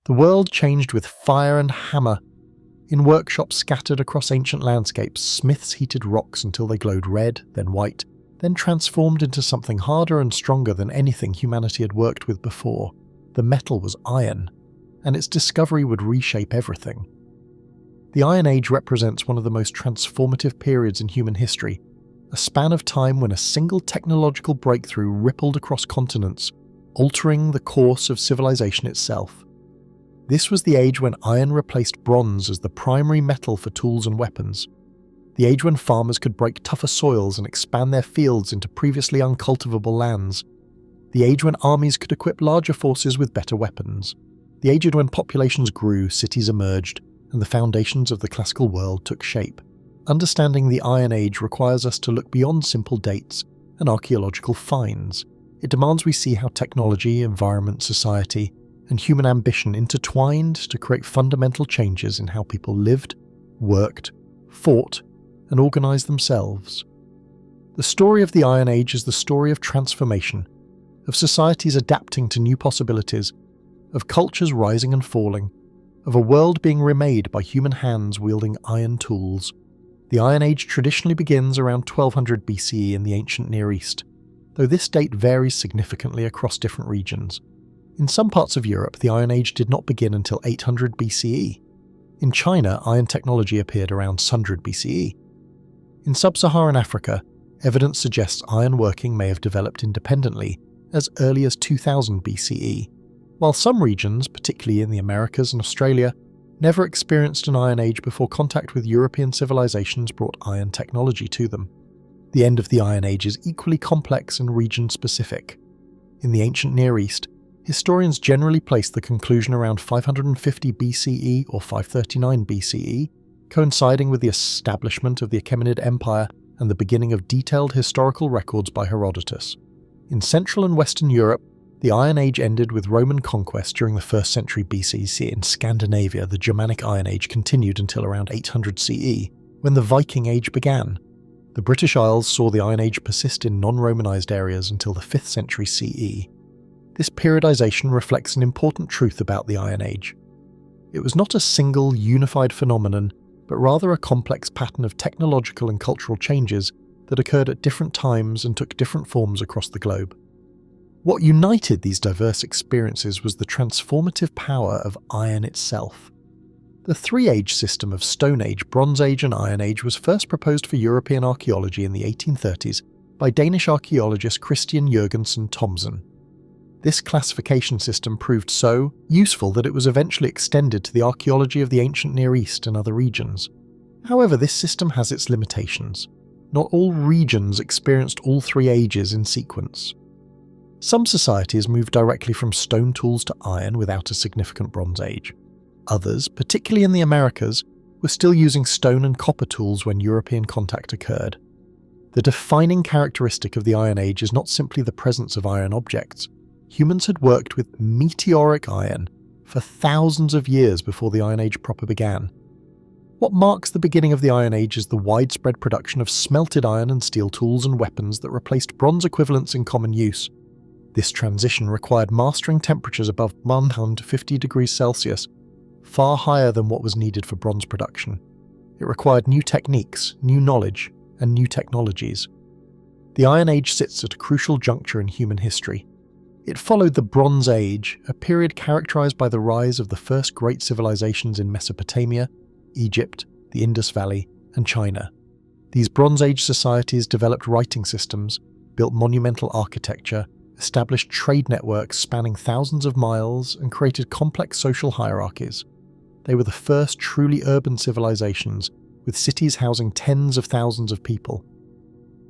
The world changed with fire and hammer. In workshops scattered across ancient landscapes, smiths heated rocks until they glowed red, then white, then transformed into something harder and stronger than anything humanity had worked with before. The metal was iron, and its discovery would reshape everything. The Iron Age represents one of the most transformative periods in human history, a span of time when a single technological breakthrough rippled across continents, altering the course of civilization itself. This was the age when iron replaced bronze as the primary metal for tools and weapons. The age when farmers could break tougher soils and expand their fields into previously uncultivable lands. The age when armies could equip larger forces with better weapons. The age when populations grew, cities emerged, and the foundations of the classical world took shape. Understanding the Iron Age requires us to look beyond simple dates and archaeological finds. It demands we see how technology, environment, society, and human ambition intertwined to create fundamental changes in how people lived, worked, fought, and organised themselves. The story of the Iron Age is the story of transformation, of societies adapting to new possibilities, of cultures rising and falling, of a world being remade by human hands wielding iron tools. The Iron Age traditionally begins around 1200 BCE in the ancient Near East, though this date varies significantly across different regions. In some parts of Europe, the Iron Age did not begin until 800 BCE. In China, iron technology appeared around 100 BCE. In sub-Saharan Africa, evidence suggests ironworking may have developed independently as early as 2000 BCE, while some regions, particularly in the Americas and Australia, never experienced an Iron Age before contact with European civilizations brought iron technology to them. The end of the Iron Age is equally complex and region-specific. In the ancient Near East, historians generally place the conclusion around 550 BCE or 539 BCE, coinciding with the establishment of the Achaemenid Empire and the beginning of detailed historical records by Herodotus. In Central and Western Europe, the Iron Age ended with Roman conquest during the 1st century BCE. In Scandinavia, the Germanic Iron Age continued until around 800 CE, when the Viking Age began. The British Isles saw the Iron Age persist in non-Romanized areas until the 5th century CE. This periodization reflects an important truth about the Iron Age. It was not a single, unified phenomenon, but rather a complex pattern of technological and cultural changes that occurred at different times and took different forms across the globe. What united these diverse experiences was the transformative power of iron itself. The three-age system of Stone Age, Bronze Age and Iron Age was first proposed for European archaeology in the 1830s by Danish archaeologist Christian Jørgensen Thomsen. This classification system proved so useful that it was eventually extended to the archaeology of the ancient Near East and other regions. However, this system has its limitations. Not all regions experienced all three ages in sequence. Some societies moved directly from stone tools to iron without a significant Bronze Age. Others, particularly in the Americas, were still using stone and copper tools when European contact occurred. The defining characteristic of the Iron Age is not simply the presence of iron objects. Humans had worked with meteoric iron for thousands of years before the Iron Age proper began. What marks the beginning of the Iron Age is the widespread production of smelted iron and steel tools and weapons that replaced bronze equivalents in common use. This transition required mastering temperatures above 150 degrees Celsius, far higher than what was needed for bronze production. It required new techniques, new knowledge, and new technologies. The Iron Age sits at a crucial juncture in human history. It followed the Bronze Age, a period characterized by the rise of the first great civilizations in Mesopotamia, Egypt, the Indus Valley, and China. These Bronze Age societies developed writing systems, built monumental architecture, established trade networks spanning thousands of miles, and created complex social hierarchies. They were the first truly urban civilizations, with cities housing tens of thousands of people.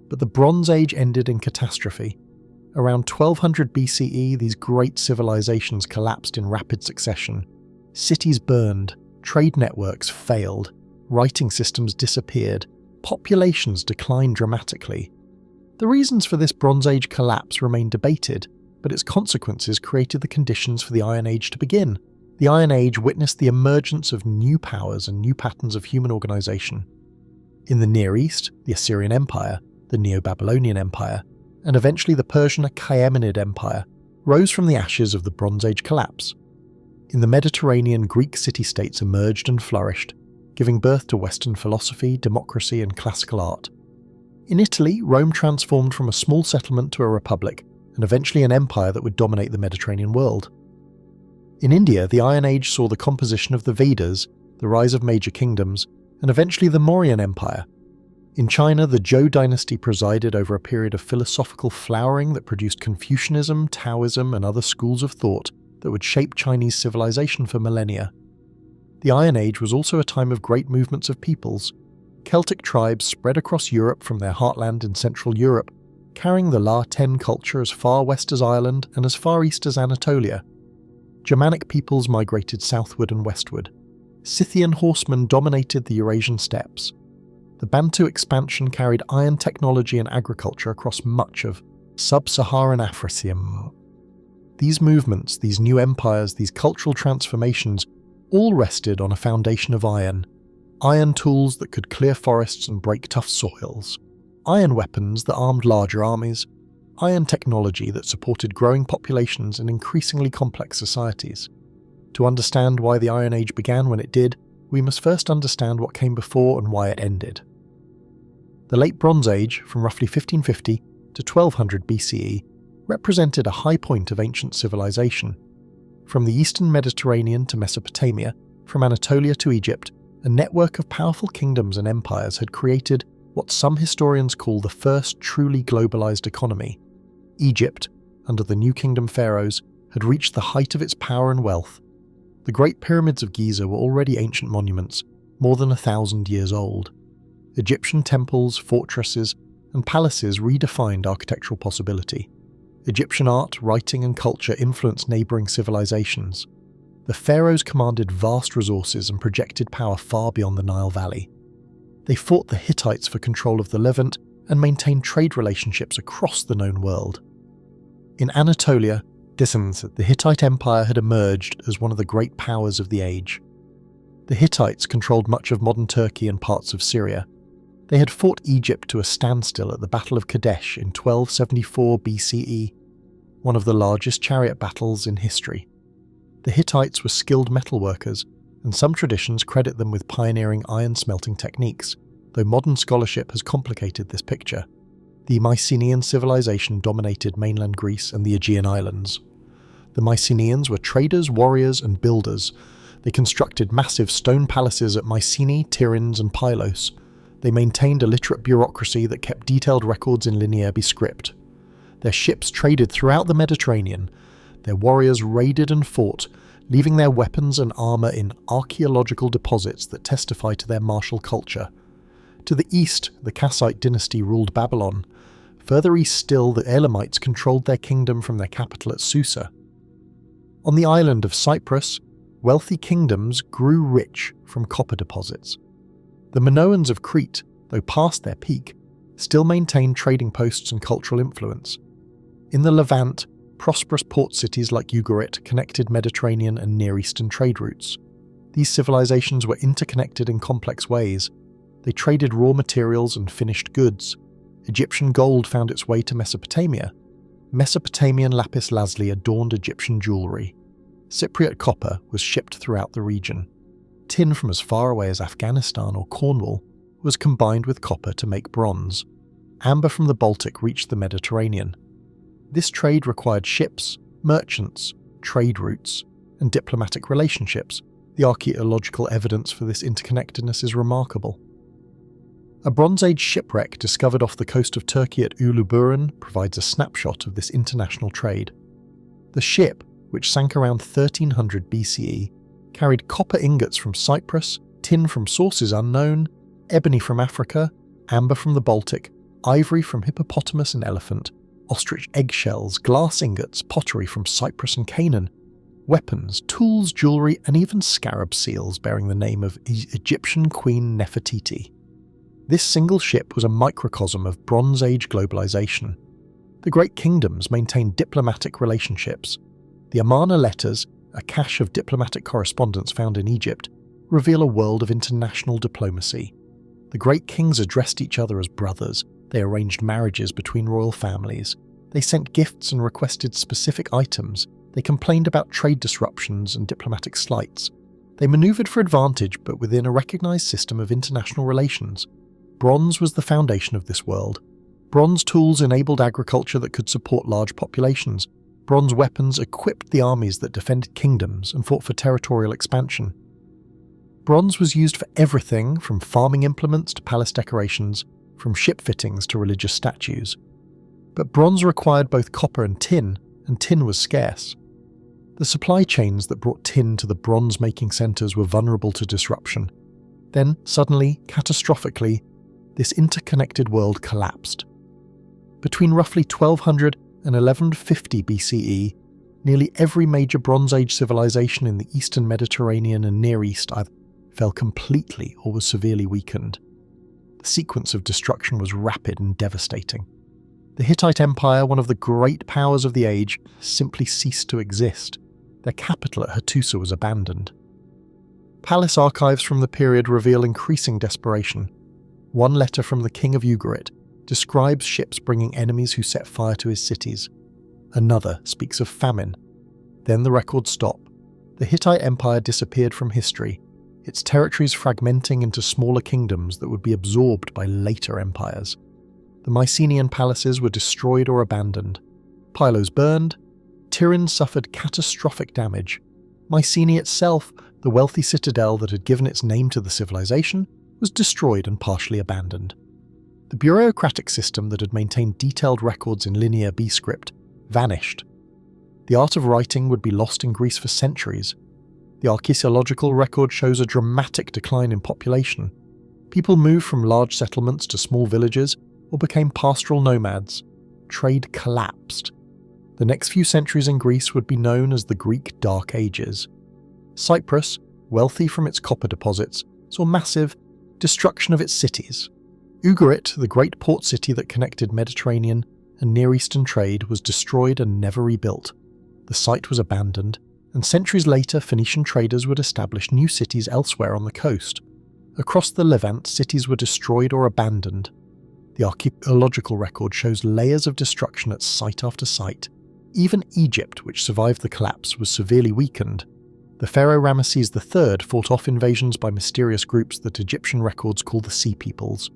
But the Bronze Age ended in catastrophe. Around 1200 BCE, these great civilizations collapsed in rapid succession. Cities burned, trade networks failed, writing systems disappeared, populations declined dramatically. The reasons for this Bronze Age collapse remain debated, but its consequences created the conditions for the Iron Age to begin. The Iron Age witnessed the emergence of new powers and new patterns of human organization. In the Near East, the Assyrian Empire, the Neo-Babylonian Empire, and eventually the Persian Achaemenid Empire, rose from the ashes of the Bronze Age collapse. In the Mediterranean, Greek city-states emerged and flourished, giving birth to Western philosophy, democracy, and classical art. In Italy, Rome transformed from a small settlement to a republic, and eventually an empire that would dominate the Mediterranean world. In India, the Iron Age saw the composition of the Vedas, the rise of major kingdoms, and eventually the Mauryan Empire. In China, the Zhou dynasty presided over a period of philosophical flowering that produced Confucianism, Taoism, and other schools of thought that would shape Chinese civilization for millennia. The Iron Age was also a time of great movements of peoples. Celtic tribes spread across Europe from their heartland in Central Europe, carrying the Tène culture as far west as Ireland and as far east as Anatolia. Germanic peoples migrated southward and westward. Scythian horsemen dominated the Eurasian steppes. The Bantu expansion carried iron technology and agriculture across much of sub-Saharan Africa. These movements, these new empires, these cultural transformations all rested on a foundation of iron tools that could clear forests and break tough soils, iron weapons that armed larger armies, iron technology that supported growing populations in increasingly complex societies. To understand why the Iron Age began when it did, we must first understand what came before and why it ended. The Late Bronze Age, from roughly 1550 to 1200 BCE, represented a high point of ancient civilization. From the eastern Mediterranean to Mesopotamia, from Anatolia to Egypt, a network of powerful kingdoms and empires had created what some historians call the first truly globalized economy. Egypt, under the New Kingdom pharaohs, had reached the height of its power and wealth. The Great Pyramids of Giza were already ancient monuments, more than 1,000 years old. Egyptian temples, fortresses, and palaces redefined architectural possibility. Egyptian art, writing, and culture influenced neighbouring civilizations. The pharaohs commanded vast resources and projected power far beyond the Nile Valley. They fought the Hittites for control of the Levant and maintained trade relationships across the known world. In Anatolia, the Hittite Empire had emerged as one of the great powers of the age. The Hittites controlled much of modern Turkey and parts of Syria. They had fought Egypt to a standstill at the Battle of Kadesh in 1274 BCE, one of the largest chariot battles in history. The Hittites were skilled metalworkers, and some traditions credit them with pioneering iron smelting techniques, though modern scholarship has complicated this picture. The Mycenaean civilization dominated mainland Greece and the Aegean Islands. The Mycenaeans were traders, warriors, and builders. They constructed massive stone palaces at Mycenae, Tiryns, and Pylos. They maintained a literate bureaucracy that kept detailed records in linear script. Their ships traded throughout the Mediterranean. Their warriors raided and fought, leaving their weapons and armour in archaeological deposits that testify to their martial culture. To the east, the Kassite dynasty ruled Babylon. Further east still, the Elamites controlled their kingdom from their capital at Susa. On the island of Cyprus, wealthy kingdoms grew rich from copper deposits. The Minoans of Crete, though past their peak, still maintained trading posts and cultural influence. In the Levant, prosperous port cities like Ugarit connected Mediterranean and Near Eastern trade routes. These civilizations were interconnected in complex ways. They traded raw materials and finished goods. Egyptian gold found its way to Mesopotamia. Mesopotamian lapis lazuli adorned Egyptian jewellery. Cypriot copper was shipped throughout the region. Tin from as far away as Afghanistan or Cornwall was combined with copper to make bronze. Amber from the Baltic reached the Mediterranean. This trade required ships, merchants, trade routes, and diplomatic relationships. The archaeological evidence for this interconnectedness is remarkable. A Bronze Age shipwreck discovered off the coast of Turkey at Uluburun provides a snapshot of this international trade. The ship, which sank around 1300 BCE, carried copper ingots from Cyprus, tin from sources unknown, ebony from Africa, amber from the Baltic, ivory from hippopotamus and elephant, ostrich eggshells, glass ingots, pottery from Cyprus and Canaan, weapons, tools, jewellery, and even scarab seals bearing the name of Egyptian Queen Nefertiti. This single ship was a microcosm of Bronze Age globalization. The great kingdoms maintained diplomatic relationships. The Amarna letters, a cache of diplomatic correspondence found in Egypt, reveal a world of international diplomacy. The great kings addressed each other as brothers. They arranged marriages between royal families. They sent gifts and requested specific items. They complained about trade disruptions and diplomatic slights. They manoeuvred for advantage, but within a recognised system of international relations. Bronze was the foundation of this world. Bronze tools enabled agriculture that could support large populations. Bronze weapons equipped the armies that defended kingdoms and fought for territorial expansion. Bronze was used for everything from farming implements to palace decorations, from ship fittings to religious statues. But bronze required both copper and tin was scarce. The supply chains that brought tin to the bronze-making centres were vulnerable to disruption. Then, suddenly, catastrophically, this interconnected world collapsed. Between roughly 1200 and 1150 BCE, nearly every major Bronze Age civilization in the Eastern Mediterranean and Near East either fell completely or was severely weakened. The sequence of destruction was rapid and devastating. The Hittite Empire, one of the great powers of the age, simply ceased to exist. Their capital at Hattusa was abandoned. Palace archives from the period reveal increasing desperation. One letter from the king of Ugarit describes ships bringing enemies who set fire to his cities. Another speaks of famine. Then the records stop. The Hittite Empire disappeared from history, its territories fragmenting into smaller kingdoms that would be absorbed by later empires. The Mycenaean palaces were destroyed or abandoned. Pylos burned. Tiryns suffered catastrophic damage. Mycenae itself, the wealthy citadel that had given its name to the civilization, was destroyed and partially abandoned. The bureaucratic system that had maintained detailed records in Linear B script vanished. The art of writing would be lost in Greece for centuries. The archaeological record shows a dramatic decline in population. People moved from large settlements to small villages or became pastoral nomads. Trade collapsed. The next few centuries in Greece would be known as the Greek Dark Ages. Cyprus, wealthy from its copper deposits, saw massive destruction of its cities. Ugarit, the great port city that connected Mediterranean and Near Eastern trade, was destroyed and never rebuilt. The site was abandoned, and centuries later Phoenician traders would establish new cities elsewhere on the coast. Across the Levant, cities were destroyed or abandoned. The archaeological record shows layers of destruction at site after site. Even Egypt, which survived the collapse, was severely weakened. The pharaoh Ramesses III fought off invasions by mysterious groups that Egyptian records call the Sea Peoples.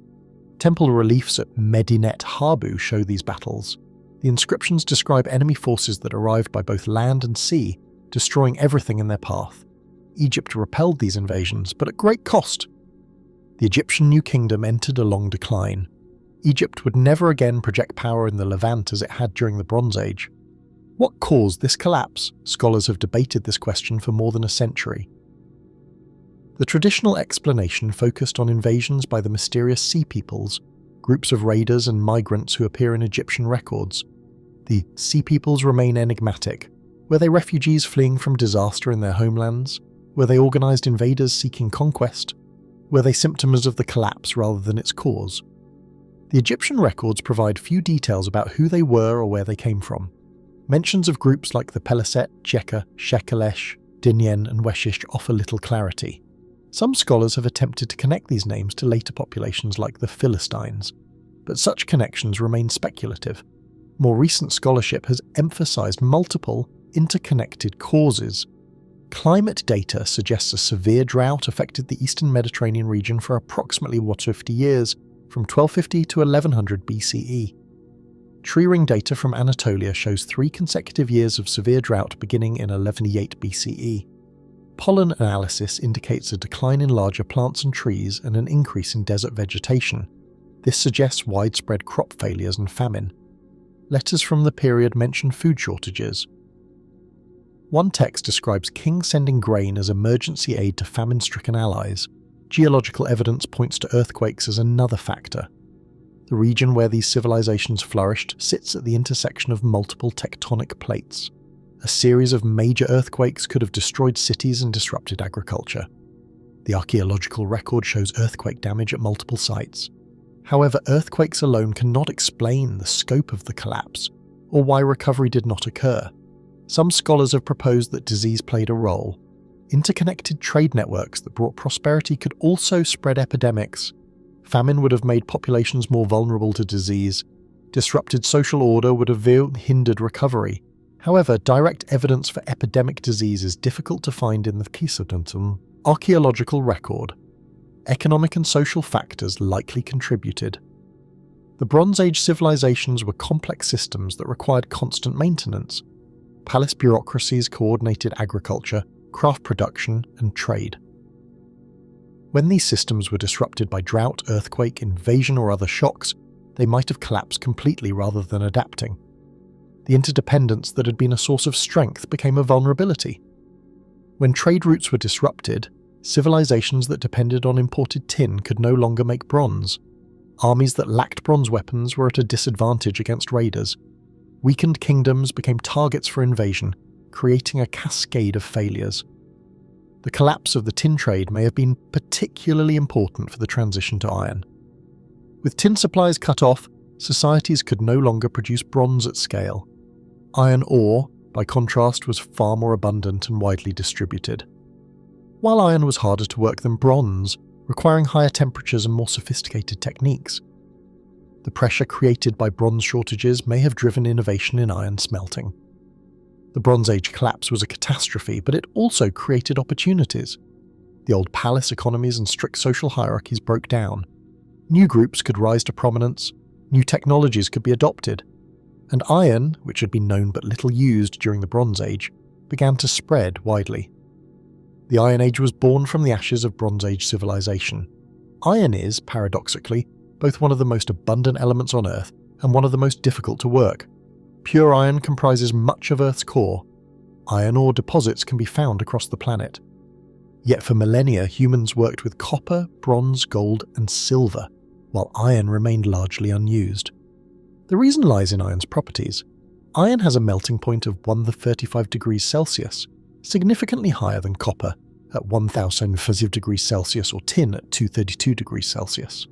Temple reliefs at Medinet Habu show these battles. The inscriptions describe enemy forces that arrived by both land and sea, destroying everything in their path. Egypt repelled these invasions, but at great cost. The Egyptian New Kingdom entered a long decline. Egypt would never again project power in the Levant as it had during the Bronze Age. What caused this collapse? Scholars have debated this question for more than a century. The traditional explanation focused on invasions by the mysterious Sea Peoples, groups of raiders and migrants who appear in Egyptian records. The Sea Peoples remain enigmatic. Were they refugees fleeing from disaster in their homelands? Were they organised invaders seeking conquest? Were they symptoms of the collapse rather than its cause? The Egyptian records provide few details about who they were or where they came from. Mentions of groups like the Peleset, Cheka, Shekelesh, Dinyen and Weshish offer little clarity. Some scholars have attempted to connect these names to later populations like the Philistines, but such connections remain speculative. More recent scholarship has emphasised multiple, interconnected causes. Climate data suggests a severe drought affected the eastern Mediterranean region for approximately 50 years, from 1250 to 1100 BCE. Tree ring data from Anatolia shows 3 consecutive years of severe drought beginning in 1188 BCE. Pollen analysis indicates a decline in larger plants and trees and an increase in desert vegetation. This suggests widespread crop failures and famine. Letters from the period mention food shortages. One text describes kings sending grain as emergency aid to famine-stricken allies. Geological evidence points to earthquakes as another factor. The region where these civilizations flourished sits at the intersection of multiple tectonic plates. A series of major earthquakes could have destroyed cities and disrupted agriculture. The archaeological record shows earthquake damage at multiple sites. However, earthquakes alone cannot explain the scope of the collapse, or why recovery did not occur. Some scholars have proposed that disease played a role. Interconnected trade networks that brought prosperity could also spread epidemics. Famine would have made populations more vulnerable to disease. Disrupted social order would have hindered recovery. However, direct evidence for epidemic disease is difficult to find in the Hallstatt archaeological record. Economic and social factors likely contributed. The Bronze Age civilizations were complex systems that required constant maintenance. Palace bureaucracies coordinated agriculture, craft production, and trade. When these systems were disrupted by drought, earthquake, invasion, or other shocks, they might have collapsed completely rather than adapting. The interdependence that had been a source of strength became a vulnerability. When trade routes were disrupted, civilizations that depended on imported tin could no longer make bronze. Armies that lacked bronze weapons were at a disadvantage against raiders. Weakened kingdoms became targets for invasion, creating a cascade of failures. The collapse of the tin trade may have been particularly important for the transition to iron. With tin supplies cut off, societies could no longer produce bronze at scale. Iron ore, by contrast, was far more abundant and widely distributed. While iron was harder to work than bronze, requiring higher temperatures and more sophisticated techniques. The pressure created by bronze shortages may have driven innovation in iron smelting. The Bronze Age collapse was a catastrophe, but it also created opportunities. The old palace economies and strict social hierarchies broke down. New groups could rise to prominence, new technologies could be adopted, and iron, which had been known but little used during the Bronze Age, began to spread widely. The Iron Age was born from the ashes of Bronze Age civilization. Iron is, paradoxically, both one of the most abundant elements on Earth and one of the most difficult to work. Pure iron comprises much of Earth's core. Iron ore deposits can be found across the planet. Yet for millennia, humans worked with copper, bronze, gold, and silver, while iron remained largely unused. The reason lies in iron's properties. Iron has a melting point of 135 degrees Celsius, significantly higher than copper at 1005 degrees Celsius or tin at 232 degrees Celsius.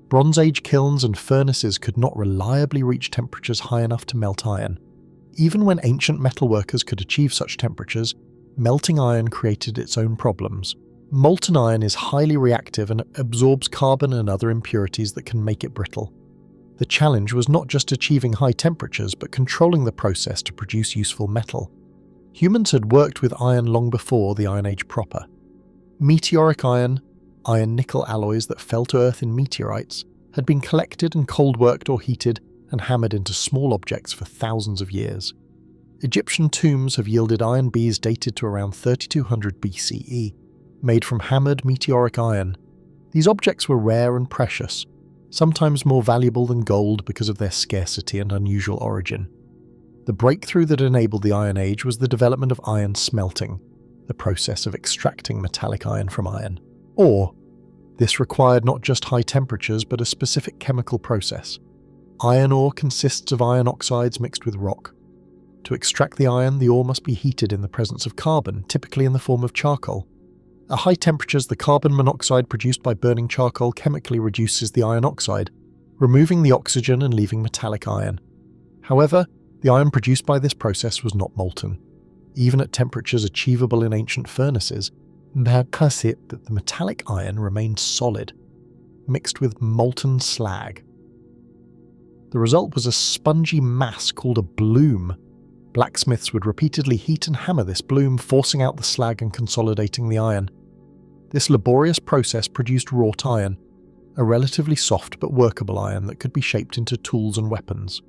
Bronze Age kilns and furnaces could not reliably reach temperatures high enough to melt iron. Even when ancient metalworkers could achieve such temperatures, melting iron created its own problems. Molten iron is highly reactive and absorbs carbon and other impurities that can make it brittle. The challenge was not just achieving high temperatures, but controlling the process to produce useful metal. Humans had worked with iron long before the Iron Age proper. Meteoric iron, iron-nickel alloys that fell to Earth in meteorites, had been collected and cold-worked or heated and hammered into small objects for thousands of years. Egyptian tombs have yielded iron bees dated to around 3200 BCE, made from hammered meteoric iron. These objects were rare and precious, sometimes more valuable than gold because of their scarcity and unusual origin. The breakthrough that enabled the Iron Age was the development of iron smelting, the process of extracting metallic iron from iron. Ore. This required not just high temperatures but a specific chemical process. Iron ore consists of iron oxides mixed with rock. To extract the iron, the ore must be heated in the presence of carbon, typically in the form of charcoal. At high temperatures, the carbon monoxide produced by burning charcoal chemically reduces the iron oxide, removing the oxygen and leaving metallic iron. However, the iron produced by this process was not molten. Even at temperatures achievable in ancient furnaces, that the metallic iron remained solid, mixed with molten slag. The result was a spongy mass called a bloom. Blacksmiths would repeatedly heat and hammer this bloom, forcing out the slag and consolidating the iron. This laborious process produced wrought iron, a relatively soft but workable iron that could be shaped into tools and weapons.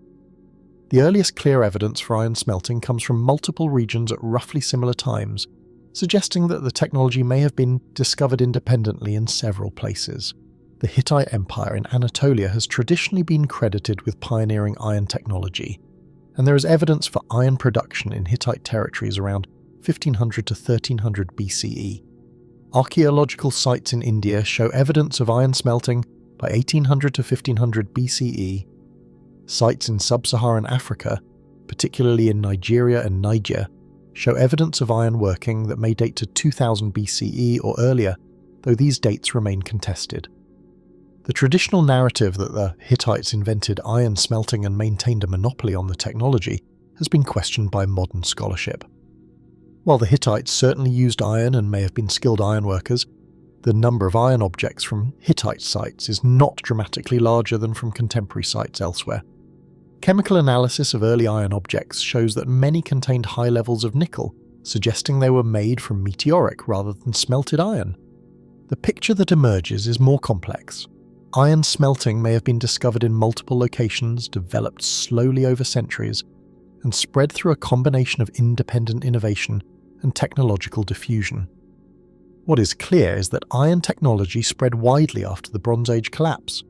The earliest clear evidence for iron smelting comes from multiple regions at roughly similar times, suggesting that the technology may have been discovered independently in several places. The Hittite Empire in Anatolia has traditionally been credited with pioneering iron technology, and there is evidence for iron production in Hittite territories around 1500 to 1300 BCE. Archaeological sites in India show evidence of iron smelting by 1800 to 1500 BCE. Sites in sub-Saharan Africa, particularly in Nigeria and Niger, show evidence of iron working that may date to 2000 BCE or earlier, though these dates remain contested. The traditional narrative that the Hittites invented iron smelting and maintained a monopoly on the technology has been questioned by modern scholarship. While the Hittites certainly used iron and may have been skilled ironworkers, the number of iron objects from Hittite sites is not dramatically larger than from contemporary sites elsewhere. Chemical analysis of early iron objects shows that many contained high levels of nickel, suggesting they were made from meteoric rather than smelted iron. The picture that emerges is more complex. Iron smelting may have been discovered in multiple locations, developed slowly over centuries, and spread through a combination of independent innovation and technological diffusion. What is clear is that iron technology spread widely after the Bronze Age collapse.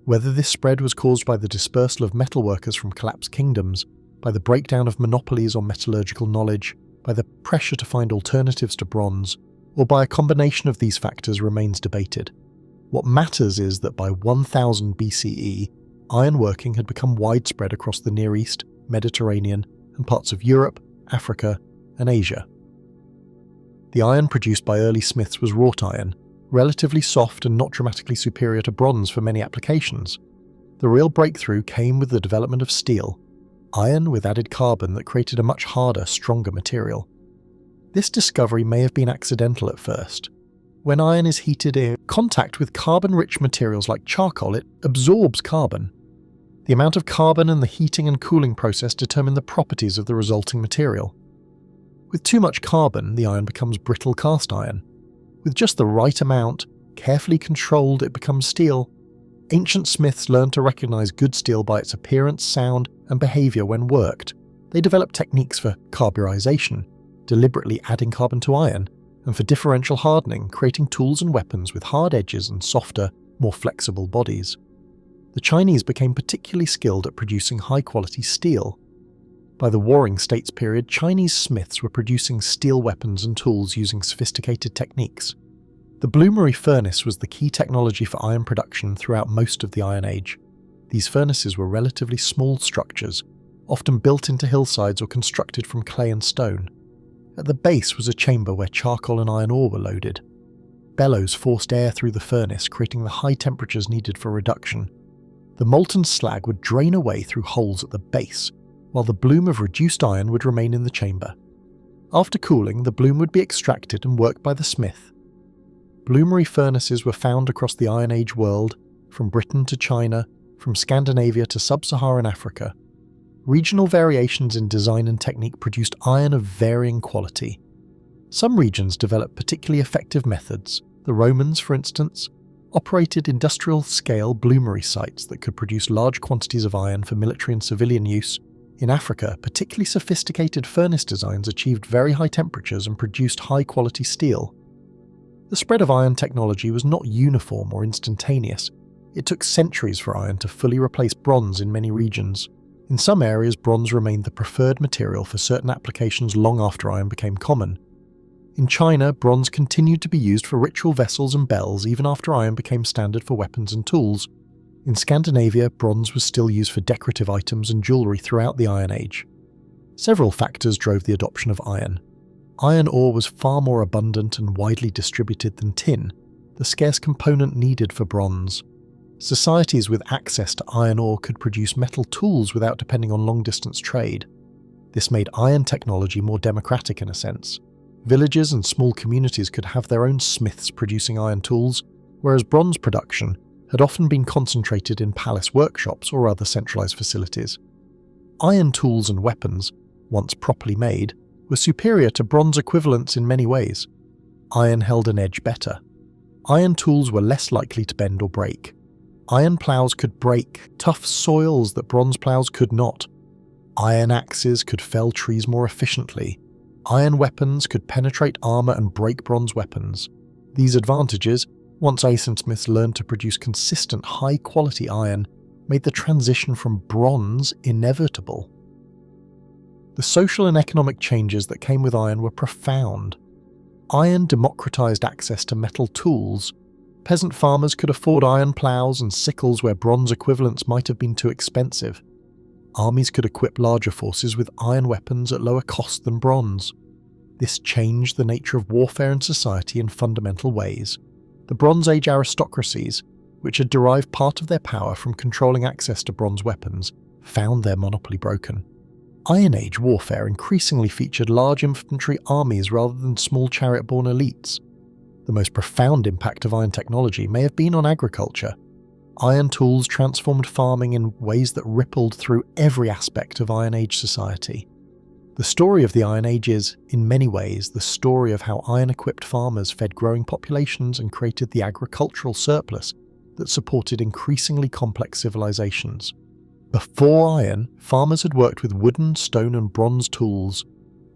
Whether this spread was caused by the dispersal of metalworkers from collapsed kingdoms, by the breakdown of monopolies on metallurgical knowledge, by the pressure to find alternatives to bronze, or by a combination of these factors remains debated. What matters is that by 1000 BCE, ironworking had become widespread across the Near East, Mediterranean, and parts of Europe, Africa, and Asia. The iron produced by early smiths was wrought iron, relatively soft and not dramatically superior to bronze for many applications. The real breakthrough came with the development of steel, iron with added carbon that created a much harder, stronger material. This discovery may have been accidental at first. When iron is heated in contact with carbon-rich materials like charcoal, it absorbs carbon. The amount of carbon and the heating and cooling process determine the properties of the resulting material. With too much carbon, the iron becomes brittle cast iron. With just the right amount, carefully controlled, it becomes steel. Ancient smiths learned to recognize good steel by its appearance, sound, and behavior when worked. They developed techniques for carburization, deliberately adding carbon to iron, and for differential hardening, creating tools and weapons with hard edges and softer, more flexible bodies. The Chinese became particularly skilled at producing high-quality steel. By the Warring States period, Chinese smiths were producing steel weapons and tools using sophisticated techniques. The bloomery furnace was the key technology for iron production throughout most of the Iron Age. These furnaces were relatively small structures, often built into hillsides or constructed from clay and stone. At the base was a chamber where charcoal and iron ore were loaded. Bellows forced air through the furnace, creating the high temperatures needed for reduction. The molten slag would drain away through holes at the base, while the bloom of reduced iron would remain in the chamber. After cooling, the bloom would be extracted and worked by the smith. Bloomery furnaces were found across the Iron Age world, from Britain to China, from Scandinavia to sub-Saharan Africa. Regional variations in design and technique produced iron of varying quality. Some regions developed particularly effective methods. The Romans, for instance, operated industrial-scale bloomery sites that could produce large quantities of iron for military and civilian use. In Africa, particularly sophisticated furnace designs achieved very high temperatures and produced high-quality steel. The spread of iron technology was not uniform or instantaneous. It took centuries for iron to fully replace bronze in many regions. In some areas, bronze remained the preferred material for certain applications long after iron became common. In China, bronze continued to be used for ritual vessels and bells even after iron became standard for weapons and tools. In Scandinavia, bronze was still used for decorative items and jewellery throughout the Iron Age. Several factors drove the adoption of iron. Iron ore was far more abundant and widely distributed than tin, the scarce component needed for bronze. Societies with access to iron ore could produce metal tools without depending on long-distance trade. This made iron technology more democratic in a sense. Villages and small communities could have their own smiths producing iron tools, whereas bronze production had often been concentrated in palace workshops or other centralized facilities. Iron tools and weapons, once properly made, were superior to bronze equivalents in many ways. Iron held an edge better. Iron tools were less likely to bend or break. Iron plows could break tough soils that bronze plows could not. Iron axes could fell trees more efficiently. Iron weapons could penetrate armor and break bronze weapons. These advantages, once ironsmiths learned to produce consistent high-quality iron, made the transition from bronze inevitable. The social and economic changes that came with iron were profound. Iron democratized access to metal tools. Peasant farmers could afford iron plows and sickles where bronze equivalents might have been too expensive. Armies could equip larger forces with iron weapons at lower cost than bronze. This changed the nature of warfare and society in fundamental ways. The Bronze Age aristocracies, which had derived part of their power from controlling access to bronze weapons, found their monopoly broken. Iron Age warfare increasingly featured large infantry armies rather than small chariot-borne elites. The most profound impact of iron technology may have been on agriculture. Iron tools transformed farming in ways that rippled through every aspect of Iron Age society. The story of the Iron Age is, in many ways, the story of how iron-equipped farmers fed growing populations and created the agricultural surplus that supported increasingly complex civilizations. Before iron, farmers had worked with wooden, stone and bronze tools.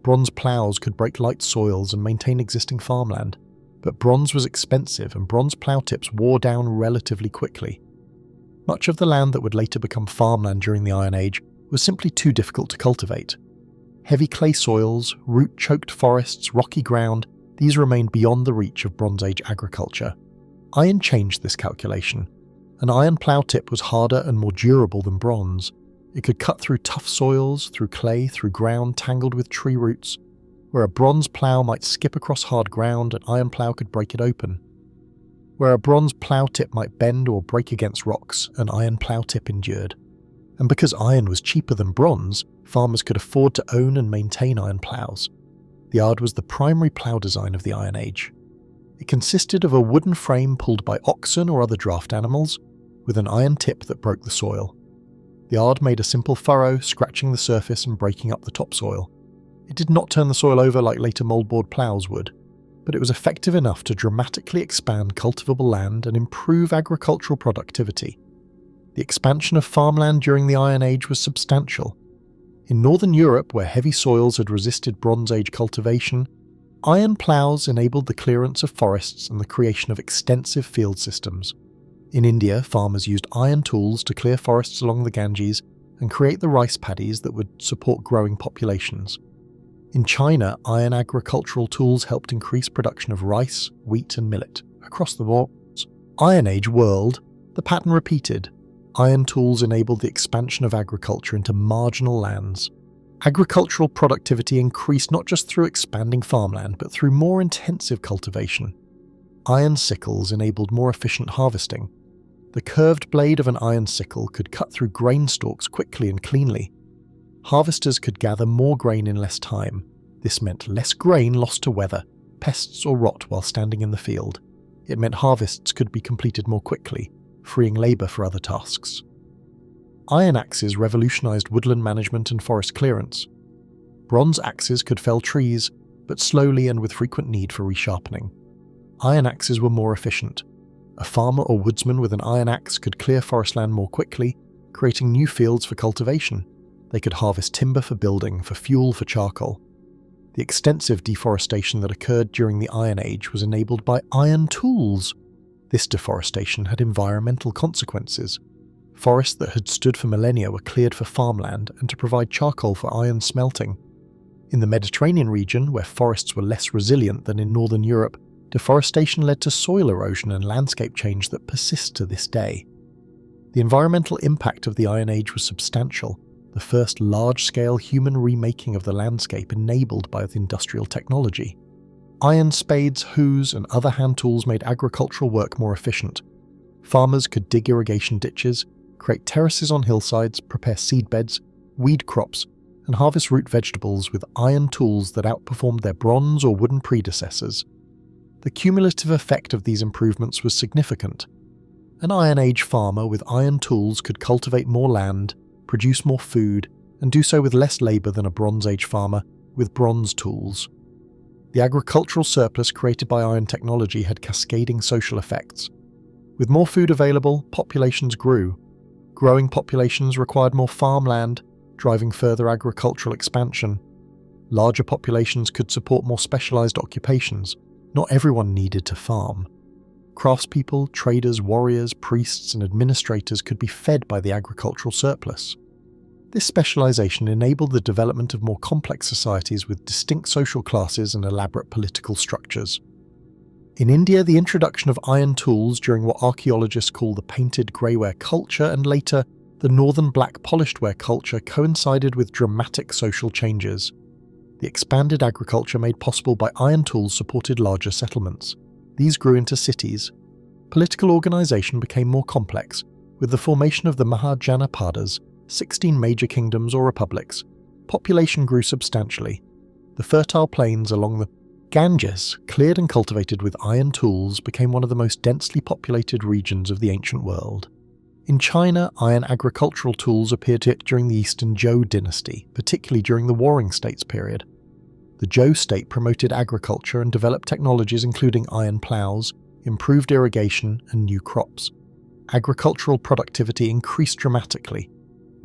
Bronze plows could break light soils and maintain existing farmland, but bronze was expensive and bronze plow tips wore down relatively quickly. Much of the land that would later become farmland during the Iron Age was simply too difficult to cultivate. Heavy clay soils, root-choked forests, rocky ground, these remained beyond the reach of Bronze Age agriculture. Iron changed this calculation. An iron plow tip was harder and more durable than bronze. It could cut through tough soils, through clay, through ground tangled with tree roots. Where a bronze plow might skip across hard ground, an iron plow could break it open. Where a bronze plow tip might bend or break against rocks, an iron plow tip endured. And because iron was cheaper than bronze, farmers could afford to own and maintain iron plows. The yard was the primary plow design of the Iron Age. It consisted of a wooden frame pulled by oxen or other draft animals, with an iron tip that broke the soil. The yard made a simple furrow, scratching the surface and breaking up the topsoil. It did not turn the soil over like later moldboard plows would, but it was effective enough to dramatically expand cultivable land and improve agricultural productivity. The expansion of farmland during the Iron Age was substantial. In northern Europe, where heavy soils had resisted Bronze Age cultivation, iron plows enabled the clearance of forests and the creation of extensive field systems. In India, farmers used iron tools to clear forests along the Ganges and create the rice paddies that would support growing populations. In China, iron agricultural tools helped increase production of rice, wheat and millet across the world. Iron Age world, the pattern repeated. Iron tools enabled the expansion of agriculture into marginal lands. Agricultural productivity increased not just through expanding farmland, but through more intensive cultivation. Iron sickles enabled more efficient harvesting. The curved blade of an iron sickle could cut through grain stalks quickly and cleanly. Harvesters could gather more grain in less time. This meant less grain lost to weather, pests or rot while standing in the field. It meant harvests could be completed more quickly, freeing labour for other tasks. Iron axes revolutionised woodland management and forest clearance. Bronze axes could fell trees, but slowly and with frequent need for resharpening. Iron axes were more efficient. A farmer or woodsman with an iron axe could clear forest land more quickly, creating new fields for cultivation. They could harvest timber for building, for fuel for charcoal. The extensive deforestation that occurred during the Iron Age was enabled by iron tools. This deforestation had environmental consequences. Forests that had stood for millennia were cleared for farmland and to provide charcoal for iron smelting. In the Mediterranean region, where forests were less resilient than in northern Europe, deforestation led to soil erosion and landscape change that persist to this day. The environmental impact of the Iron Age was substantial, the first large-scale human remaking of the landscape enabled by the industrial technology. Iron spades, hoes, and other hand tools made agricultural work more efficient. Farmers could dig irrigation ditches, create terraces on hillsides, prepare seedbeds, weed crops, and harvest root vegetables with iron tools that outperformed their bronze or wooden predecessors. The cumulative effect of these improvements was significant. An Iron Age farmer with iron tools could cultivate more land, produce more food, and do so with less labour than a Bronze Age farmer with bronze tools. The agricultural surplus created by iron technology had cascading social effects. With more food available, populations grew. Growing populations required more farmland, driving further agricultural expansion. Larger populations could support more specialised occupations. Not everyone needed to farm. Craftspeople, traders, warriors, priests, and administrators could be fed by the agricultural surplus. This specialisation enabled the development of more complex societies with distinct social classes and elaborate political structures. In India, the introduction of iron tools during what archaeologists call the painted greyware culture and later the northern black polished ware culture coincided with dramatic social changes. The expanded agriculture made possible by iron tools supported larger settlements. These grew into cities. Political organisation became more complex, with the formation of the Mahajanapadas, 16 major kingdoms or republics. Population grew substantially. The fertile plains along the Ganges, cleared and cultivated with iron tools, became one of the most densely populated regions of the ancient world. In China, iron agricultural tools appeared during the Eastern Zhou dynasty, particularly during the Warring States period. The Zhou state promoted agriculture and developed technologies including iron plows, improved irrigation, and new crops. Agricultural productivity increased dramatically.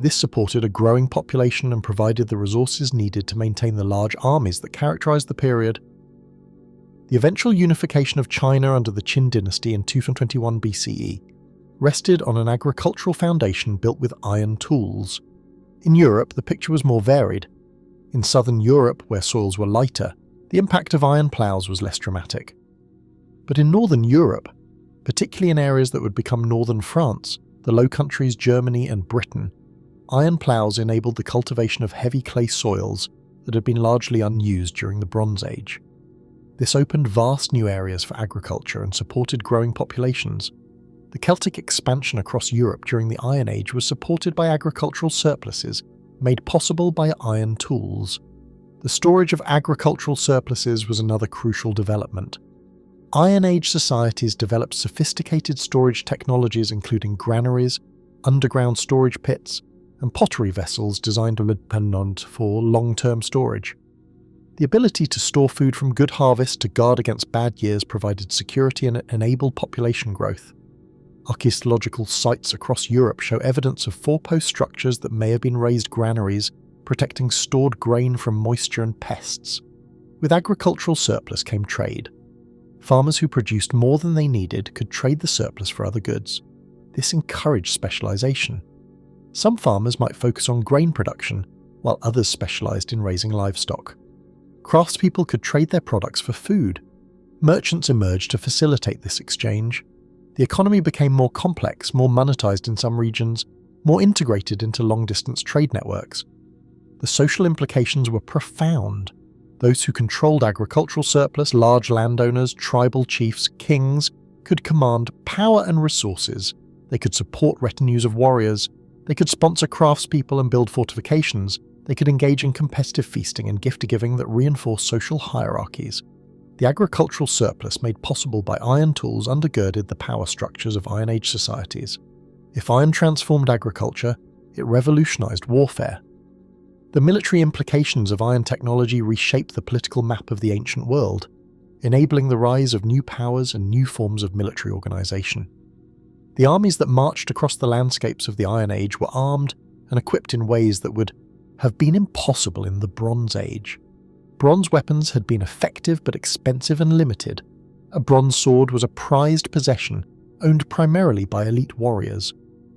This supported a growing population and provided the resources needed to maintain the large armies that characterized the period. The eventual unification of China under the Qin dynasty in 221 BCE rested on an agricultural foundation built with iron tools. In Europe, the picture was more varied. In southern Europe, where soils were lighter, the impact of iron plows was less dramatic. But in northern Europe, particularly in areas that would become northern France, the Low Countries, Germany, and Britain, iron plows enabled the cultivation of heavy clay soils that had been largely unused during the Bronze Age. This opened vast new areas for agriculture and supported growing populations. The Celtic expansion across Europe during the Iron Age was supported by agricultural surpluses made possible by iron tools. The storage of agricultural surpluses was another crucial development. Iron Age societies developed sophisticated storage technologies including granaries, underground storage pits, and pottery vessels designed for long-term storage. The ability to store food from good harvest to guard against bad years provided security and enabled population growth. Archaeological sites across Europe show evidence of four-post structures that may have been raised granaries, protecting stored grain from moisture and pests. With agricultural surplus came trade. Farmers who produced more than they needed could trade the surplus for other goods. This encouraged specialization. Some farmers might focus on grain production, while others specialized in raising livestock. Craftspeople could trade their products for food. Merchants emerged to facilitate this exchange. The economy became more complex, more monetized in some regions, more integrated into long-distance trade networks. The social implications were profound. Those who controlled agricultural surplus, large landowners, tribal chiefs, kings, could command power and resources. They could support retinues of warriors. They could sponsor craftspeople and build fortifications. They could engage in competitive feasting and gift-giving that reinforced social hierarchies. The agricultural surplus made possible by iron tools undergirded the power structures of Iron Age societies. If iron transformed agriculture, it revolutionized warfare. The military implications of iron technology reshaped the political map of the ancient world, enabling the rise of new powers and new forms of military organization. The armies that marched across the landscapes of the Iron Age were armed and equipped in ways that would have been impossible in the Bronze Age. Bronze weapons had been effective but expensive and limited. A bronze sword was a prized possession, owned primarily by elite warriors.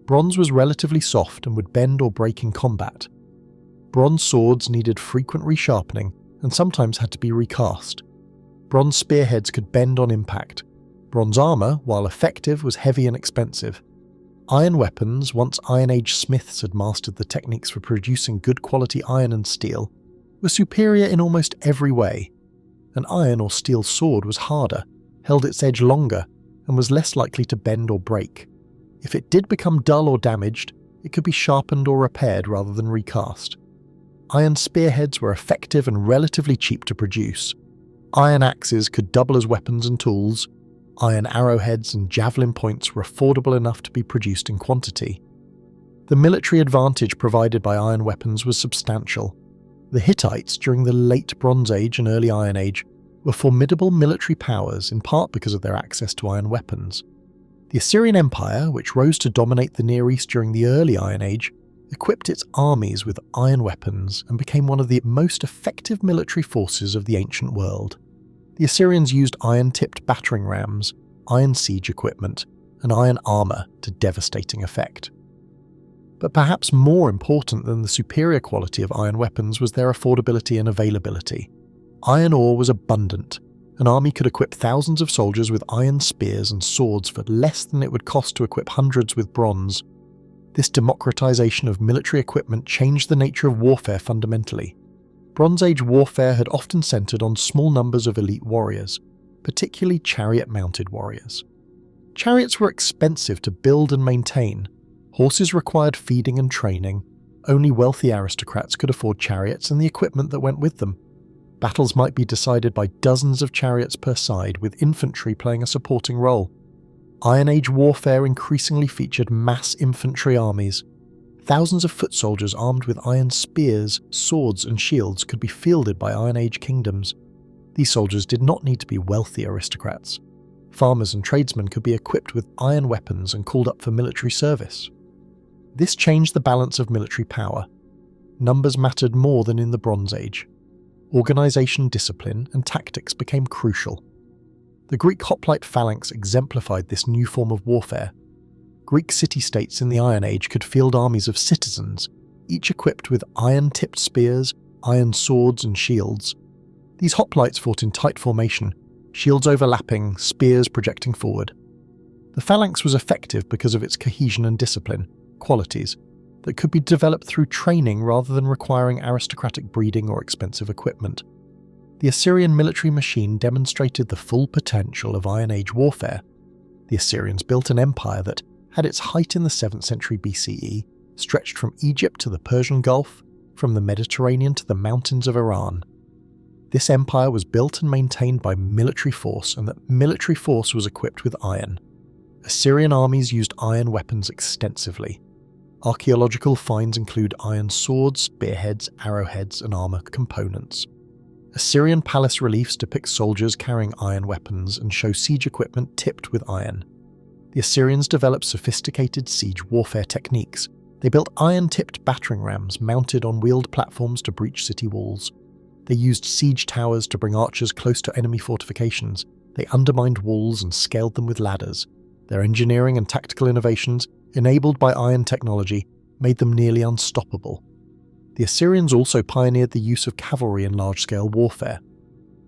Bronze was relatively soft and would bend or break in combat. Bronze swords needed frequent resharpening and sometimes had to be recast. Bronze spearheads could bend on impact. Bronze armor, while effective, was heavy and expensive. Iron weapons, once Iron Age smiths had mastered the techniques for producing good quality iron and steel, were superior in almost every way. An iron or steel sword was harder, held its edge longer, and was less likely to bend or break. If it did become dull or damaged, it could be sharpened or repaired rather than recast. Iron spearheads were effective and relatively cheap to produce. Iron axes could double as weapons and tools. Iron arrowheads and javelin points were affordable enough to be produced in quantity. The military advantage provided by iron weapons was substantial. The Hittites, during the late Bronze Age and early Iron Age, were formidable military powers in part because of their access to iron weapons. The Assyrian Empire, which rose to dominate the Near East during the early Iron Age, equipped its armies with iron weapons and became one of the most effective military forces of the ancient world. The Assyrians used iron-tipped battering rams, iron siege equipment, and iron armor to devastating effect. But perhaps more important than the superior quality of iron weapons was their affordability and availability. Iron ore was abundant. An army could equip thousands of soldiers with iron spears and swords for less than it would cost to equip hundreds with bronze. This democratization of military equipment changed the nature of warfare fundamentally. Bronze Age warfare had often centered on small numbers of elite warriors, particularly chariot-mounted warriors. Chariots were expensive to build and maintain. Horses required feeding and training. Only wealthy aristocrats could afford chariots and the equipment that went with them. Battles might be decided by dozens of chariots per side, with infantry playing a supporting role. Iron Age warfare increasingly featured mass infantry armies. Thousands of foot soldiers armed with iron spears, swords and shields could be fielded by Iron Age kingdoms. These soldiers did not need to be wealthy aristocrats. Farmers and tradesmen could be equipped with iron weapons and called up for military service. This changed the balance of military power. Numbers mattered more than in the Bronze Age. Organisation, discipline and tactics became crucial. The Greek hoplite phalanx exemplified this new form of warfare. Greek city-states in the Iron Age could field armies of citizens, each equipped with iron-tipped spears, iron swords and shields. These hoplites fought in tight formation, shields overlapping, spears projecting forward. The phalanx was effective because of its cohesion and discipline, qualities that could be developed through training rather than requiring aristocratic breeding or expensive equipment. The Assyrian military machine demonstrated the full potential of Iron Age warfare. The Assyrians built an empire that had its height in the 7th century BCE, stretched from Egypt to the Persian Gulf, from the Mediterranean to the mountains of Iran. This empire was built and maintained by military force, and that military force was equipped with iron. Assyrian armies used iron weapons extensively. Archaeological finds include iron swords, spearheads, arrowheads, and armour components. Assyrian palace reliefs depict soldiers carrying iron weapons and show siege equipment tipped with iron. The Assyrians developed sophisticated siege warfare techniques. They built iron-tipped battering rams mounted on wheeled platforms to breach city walls. They used siege towers to bring archers close to enemy fortifications. They undermined walls and scaled them with ladders. Their engineering and tactical innovations, enabled by iron technology, made them nearly unstoppable. The Assyrians also pioneered the use of cavalry in large-scale warfare.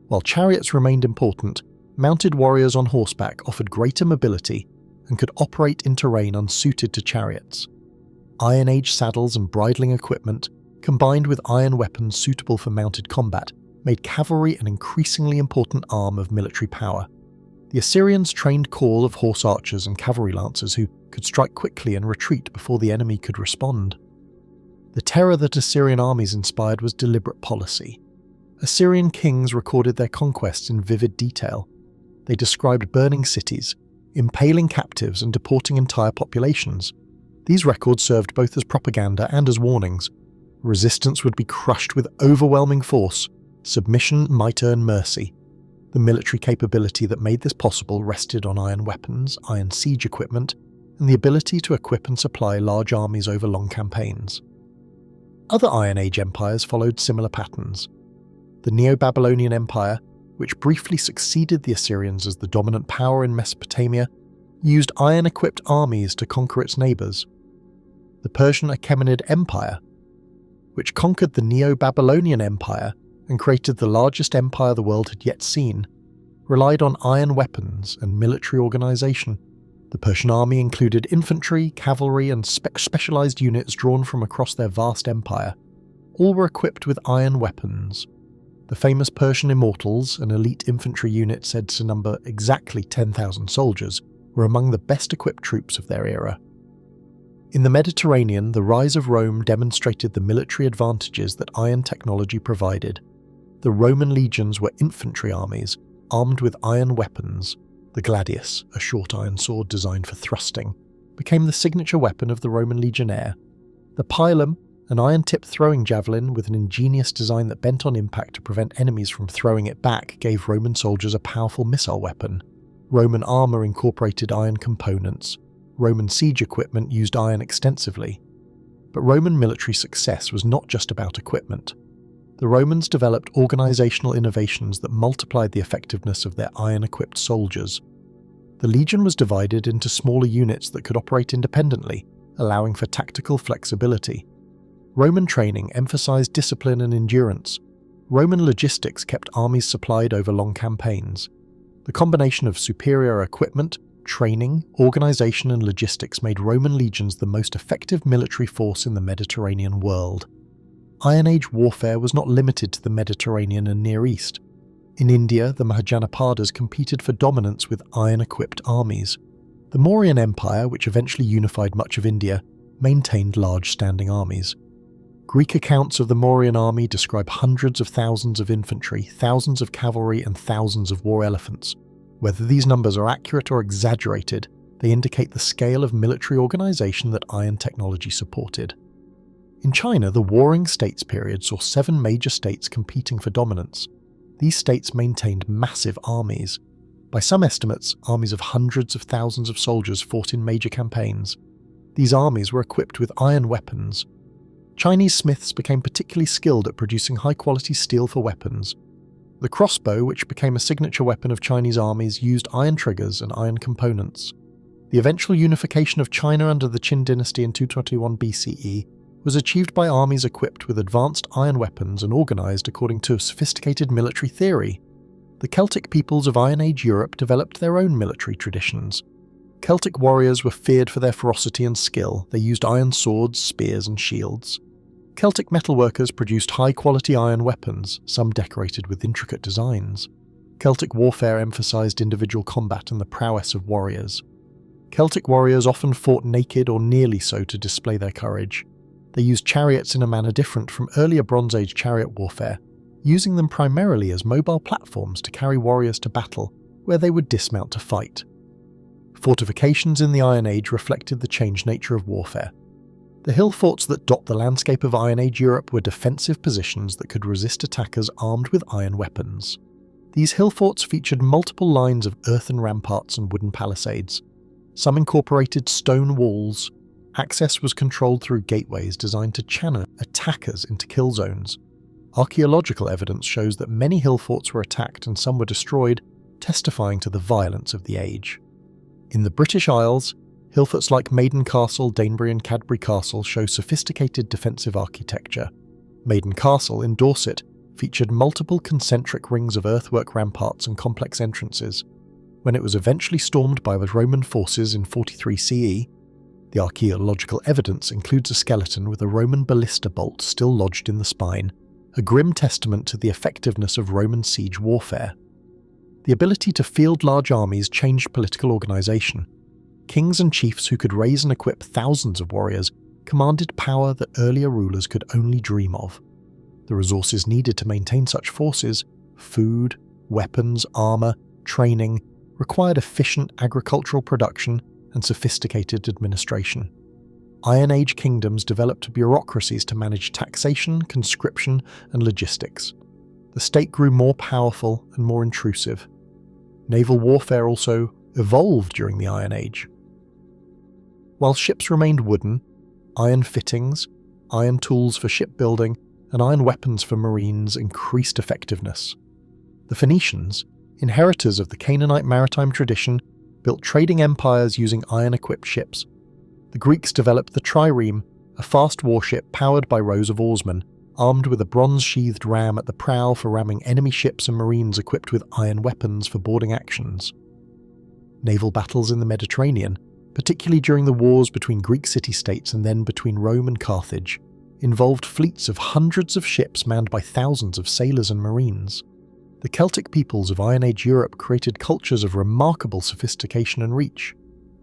While chariots remained important, mounted warriors on horseback offered greater mobility and could operate in terrain unsuited to chariots. Iron Age saddles and bridling equipment, combined with iron weapons suitable for mounted combat, made cavalry an increasingly important arm of military power. The Assyrians trained corps of horse archers and cavalry lancers who could strike quickly and retreat before the enemy could respond. The terror that Assyrian armies inspired was deliberate policy. Assyrian kings recorded their conquests in vivid detail. They described burning cities, impaling captives and deporting entire populations. These records served both as propaganda and as warnings. Resistance would be crushed with overwhelming force. Submission might earn mercy. The military capability that made this possible rested on iron weapons, iron siege equipment, and the ability to equip and supply large armies over long campaigns. Other Iron Age empires followed similar patterns. The Neo-Babylonian Empire, which briefly succeeded the Assyrians as the dominant power in Mesopotamia, used iron-equipped armies to conquer its neighbours. The Persian Achaemenid Empire, which conquered the Neo-Babylonian Empire and created the largest empire the world had yet seen, relied on iron weapons and military organisation. The Persian army included infantry, cavalry and specialised units drawn from across their vast empire. All were equipped with iron weapons. The famous Persian Immortals, an elite infantry unit said to number exactly 10,000 soldiers, were among the best equipped troops of their era. In the Mediterranean, the rise of Rome demonstrated the military advantages that iron technology provided. The Roman legions were infantry armies, armed with iron weapons. The gladius, a short iron sword designed for thrusting, became the signature weapon of the Roman legionnaire. The pilum, an iron-tipped throwing javelin with an ingenious design that bent on impact to prevent enemies from throwing it back, gave Roman soldiers a powerful missile weapon. Roman armour incorporated iron components. Roman siege equipment used iron extensively. But Roman military success was not just about equipment. The Romans developed organisational innovations that multiplied the effectiveness of their iron-equipped soldiers. The legion was divided into smaller units that could operate independently, allowing for tactical flexibility. Roman training emphasised discipline and endurance. Roman logistics kept armies supplied over long campaigns. The combination of superior equipment, training, organisation and logistics made Roman legions the most effective military force in the Mediterranean world. Iron Age warfare was not limited to the Mediterranean and Near East. In India, the Mahajanapadas competed for dominance with iron-equipped armies. The Mauryan Empire, which eventually unified much of India, maintained large standing armies. Greek accounts of the Mauryan army describe hundreds of thousands of infantry, thousands of cavalry and thousands of war elephants. Whether these numbers are accurate or exaggerated, They indicate the scale of military organisation that iron technology supported. In China, the Warring States period saw 7 major states competing for dominance. These states maintained massive armies. By some estimates, armies of hundreds of thousands of soldiers fought in major campaigns. These armies were equipped with iron weapons. Chinese smiths became particularly skilled at producing high-quality steel for weapons. The crossbow, which became a signature weapon of Chinese armies, used iron triggers and iron components. The eventual unification of China under the Qin dynasty in 221 BCE was achieved by armies equipped with advanced iron weapons and organised according to a sophisticated military theory. The Celtic peoples of Iron Age Europe developed their own military traditions. Celtic warriors were feared for their ferocity and skill. They used iron swords, spears and shields. Celtic metalworkers produced high-quality iron weapons, some decorated with intricate designs. Celtic warfare emphasised individual combat and the prowess of warriors. Celtic warriors often fought naked or nearly so to display their courage. They used chariots in a manner different from earlier Bronze Age chariot warfare, using them primarily as mobile platforms to carry warriors to battle, where they would dismount to fight. Fortifications in the Iron Age reflected the changed nature of warfare. The hill forts that dot the landscape of Iron Age Europe were defensive positions that could resist attackers armed with iron weapons. These hill forts featured multiple lines of earthen ramparts and wooden palisades. Some incorporated stone walls. Access was controlled through gateways designed to channel attackers into kill zones. Archaeological evidence shows that many hill forts were attacked and some were destroyed, testifying to the violence of the age. In the British Isles, hill forts like Maiden Castle, Danebury and Cadbury Castle show sophisticated defensive architecture. Maiden Castle in Dorset featured multiple concentric rings of earthwork ramparts and complex entrances. When it was eventually stormed by the Roman forces in 43 CE, the archaeological evidence includes a skeleton with a Roman ballista bolt still lodged in the spine, a grim testament to the effectiveness of Roman siege warfare. The ability to field large armies changed political organisation. Kings and chiefs who could raise and equip thousands of warriors commanded power that earlier rulers could only dream of. The resources needed to maintain such forces, food, weapons, armour, training, required efficient agricultural production and sophisticated administration. Iron Age kingdoms developed bureaucracies to manage taxation, conscription, and logistics. The state grew more powerful and more intrusive. Naval warfare also evolved during the Iron Age. While ships remained wooden, iron fittings, iron tools for shipbuilding, and iron weapons for marines increased effectiveness. The Phoenicians, inheritors of the Canaanite maritime tradition, built trading empires using iron-equipped ships. The Greeks developed the trireme, a fast warship powered by rows of oarsmen, armed with a bronze-sheathed ram at the prow for ramming enemy ships and marines equipped with iron weapons for boarding actions. Naval battles in the Mediterranean, particularly during the wars between Greek city-states and then between Rome and Carthage, involved fleets of hundreds of ships manned by thousands of sailors and marines. The Celtic peoples of Iron Age Europe created cultures of remarkable sophistication and reach.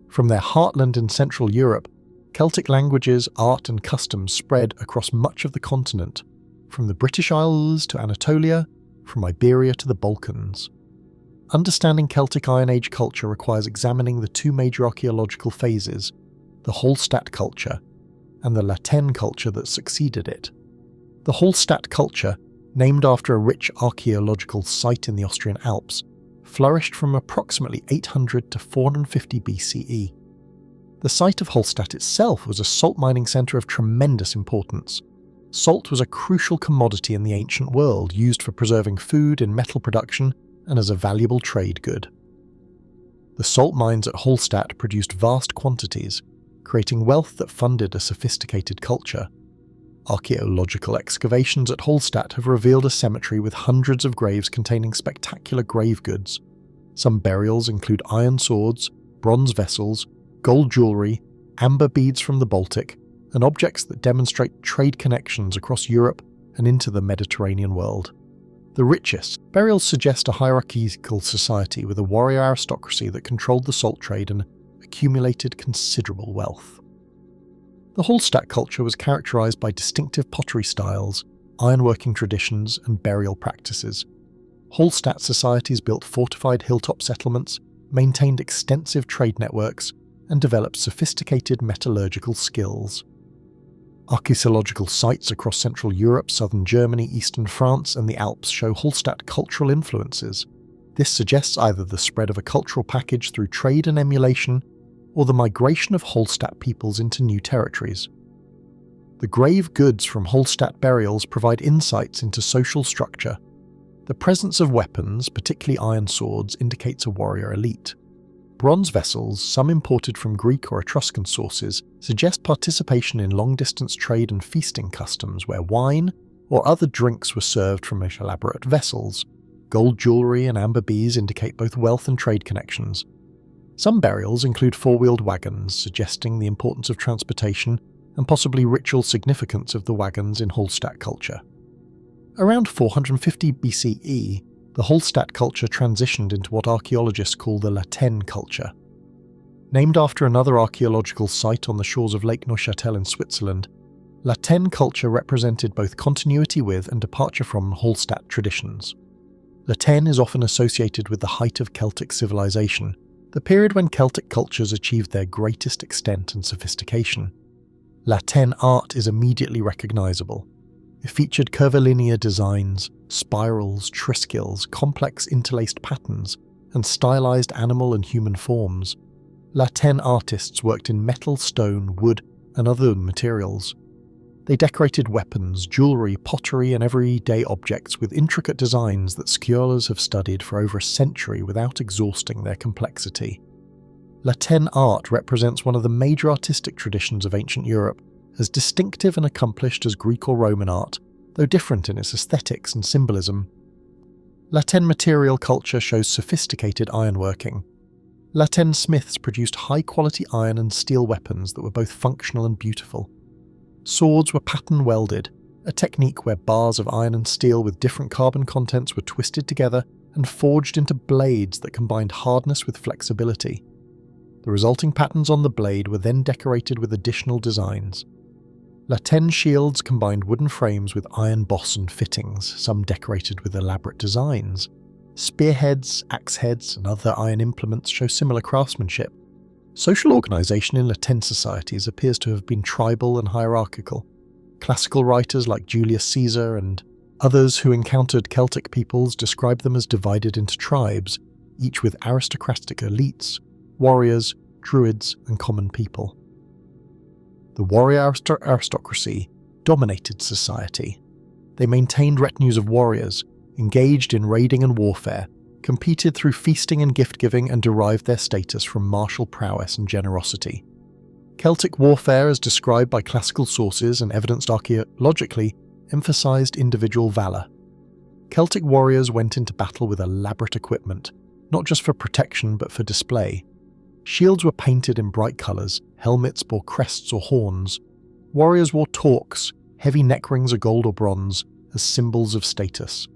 From their heartland in Central Europe, Celtic languages, art and customs spread across much of the continent, from the British Isles to Anatolia, from Iberia to the Balkans. Understanding Celtic Iron Age culture requires examining the 2 major archaeological phases, the Hallstatt culture and the Tène culture that succeeded it. The Hallstatt culture, named after a rich archaeological site in the Austrian Alps, flourished from approximately 800 to 450 BCE. The site of Hallstatt itself was a salt mining centre of tremendous importance. Salt was a crucial commodity in the ancient world, used for preserving food in metal production and as a valuable trade good. The salt mines at Hallstatt produced vast quantities, creating wealth that funded a sophisticated culture. Archaeological excavations at Hallstatt have revealed a cemetery with hundreds of graves containing spectacular grave goods. Some burials include iron swords, bronze vessels, gold jewellery, amber beads from the Baltic, and objects that demonstrate trade connections across Europe and into the Mediterranean world. The richest burials suggest a hierarchical society with a warrior aristocracy that controlled the salt trade and accumulated considerable wealth. The Hallstatt culture was characterised by distinctive pottery styles, ironworking traditions, and burial practices. Hallstatt societies built fortified hilltop settlements, maintained extensive trade networks, and developed sophisticated metallurgical skills. Archaeological sites across Central Europe, southern Germany, eastern France, and the Alps show Hallstatt cultural influences. This suggests either the spread of a cultural package through trade and emulation, or the migration of Hallstatt peoples into new territories. The grave goods from Hallstatt burials provide insights into social structure. The presence of weapons, particularly iron swords, indicates a warrior elite. Bronze vessels, some imported from Greek or Etruscan sources, suggest participation in long-distance trade and feasting customs where wine or other drinks were served from elaborate vessels. Gold jewellery and amber bees indicate both wealth and trade connections. Some burials include four-wheeled wagons, suggesting the importance of transportation and possibly ritual significance of the wagons in Hallstatt culture. Around 450 BCE, the Hallstatt culture transitioned into what archaeologists call the Tène culture. Named after another archaeological site on the shores of Lake Neuchâtel in Switzerland, Tène culture represented both continuity with and departure from Hallstatt traditions. Tène is often associated with the height of Celtic civilization, the period when Celtic cultures achieved their greatest extent and sophistication. Tène art is immediately recognisable. It featured curvilinear designs, spirals, triskils, complex interlaced patterns, and stylized animal and human forms. Tène artists worked in metal, stone, wood, and other materials. They decorated weapons, jewellery, pottery, and everyday objects with intricate designs that scholars have studied for over a century without exhausting their complexity. Tène art represents one of the major artistic traditions of ancient Europe, as distinctive and accomplished as Greek or Roman art, though different in its aesthetics and symbolism. Tène material culture shows sophisticated ironworking. Tène smiths produced high-quality iron and steel weapons that were both functional and beautiful. Swords were pattern welded, a technique where bars of iron and steel with different carbon contents were twisted together and forged into blades that combined hardness with flexibility. The resulting patterns on the blade were then decorated with additional designs. Tène shields combined wooden frames with iron boss and fittings, some decorated with elaborate designs. Spearheads, axe heads, and other iron implements show similar craftsmanship. Social organisation in Tène societies appears to have been tribal and hierarchical. Classical writers like Julius Caesar and others who encountered Celtic peoples describe them as divided into tribes, each with aristocratic elites, warriors, druids, and common people. The warrior aristocracy dominated society. They maintained retinues of warriors, engaged in raiding and warfare, competed through feasting and gift-giving, and derived their status from martial prowess and generosity. Celtic warfare, as described by classical sources and evidenced archaeologically, emphasized individual valor. Celtic warriors went into battle with elaborate equipment, not just for protection but for display. Shields were painted in bright colours, helmets bore crests or horns. Warriors wore torques, heavy neck rings of gold or bronze, as symbols of status.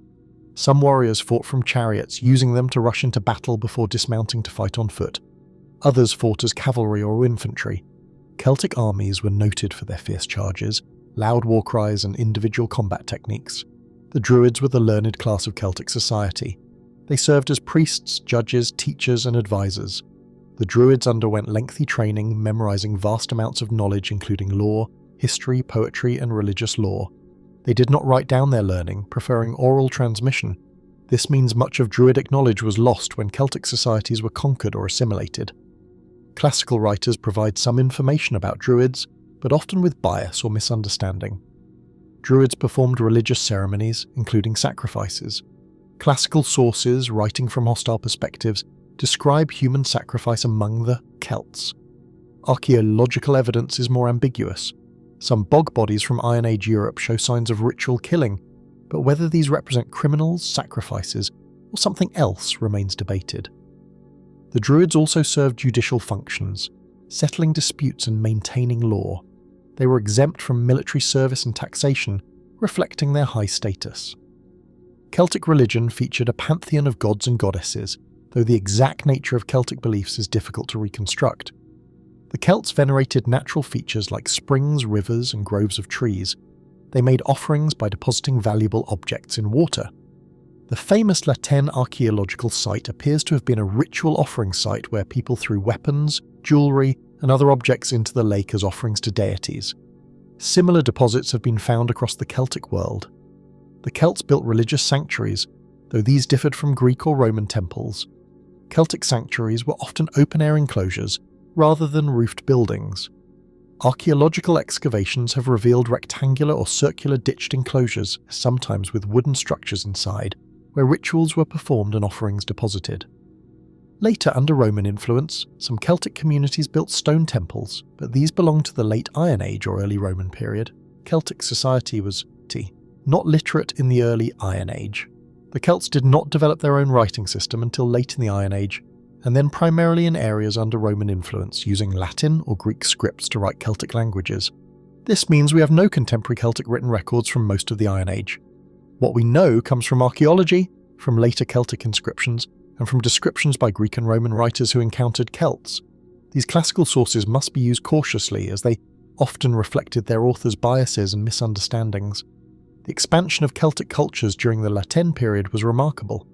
Some warriors fought from chariots, using them to rush into battle before dismounting to fight on foot. Others fought as cavalry or infantry. Celtic armies were noted for their fierce charges, loud war cries, and individual combat techniques. The Druids were the learned class of Celtic society. They served as priests, judges, teachers, and advisors. The Druids underwent lengthy training, memorizing vast amounts of knowledge including law, history, poetry, and religious lore. They did not write down their learning, preferring oral transmission. This means much of Druidic knowledge was lost when Celtic societies were conquered or assimilated. Classical writers provide some information about Druids, but often with bias or misunderstanding. Druids performed religious ceremonies, including sacrifices. Classical sources, writing from hostile perspectives, describe human sacrifice among the Celts. Archaeological evidence is more ambiguous. Some bog bodies from Iron Age Europe show signs of ritual killing, but whether these represent criminals, sacrifices, or something else remains debated. The Druids also served judicial functions, settling disputes and maintaining law. They were exempt from military service and taxation, reflecting their high status. Celtic religion featured a pantheon of gods and goddesses, though the exact nature of Celtic beliefs is difficult to reconstruct. The Celts venerated natural features like springs, rivers, and groves of trees. They made offerings by depositing valuable objects in water. The famous Tène archaeological site appears to have been a ritual offering site where people threw weapons, jewellery, and other objects into the lake as offerings to deities. Similar deposits have been found across the Celtic world. The Celts built religious sanctuaries, though these differed from Greek or Roman temples. Celtic sanctuaries were often open-air enclosures rather than roofed buildings. Archaeological excavations have revealed rectangular or circular ditched enclosures, sometimes with wooden structures inside, where rituals were performed and offerings deposited. Later, under Roman influence, some Celtic communities built stone temples, but these belonged to the late Iron Age or early Roman period. Celtic society was not literate in the early Iron Age. The Celts did not develop their own writing system until late in the Iron Age, and then primarily in areas under Roman influence, using Latin or Greek scripts to write Celtic languages. This means we have no contemporary Celtic written records from most of the Iron Age. What we know comes from archaeology, from later Celtic inscriptions, and from descriptions by Greek and Roman writers who encountered Celts. These classical sources must be used cautiously, as they often reflected their authors' biases and misunderstandings. The expansion of Celtic cultures during the Tène period was remarkable.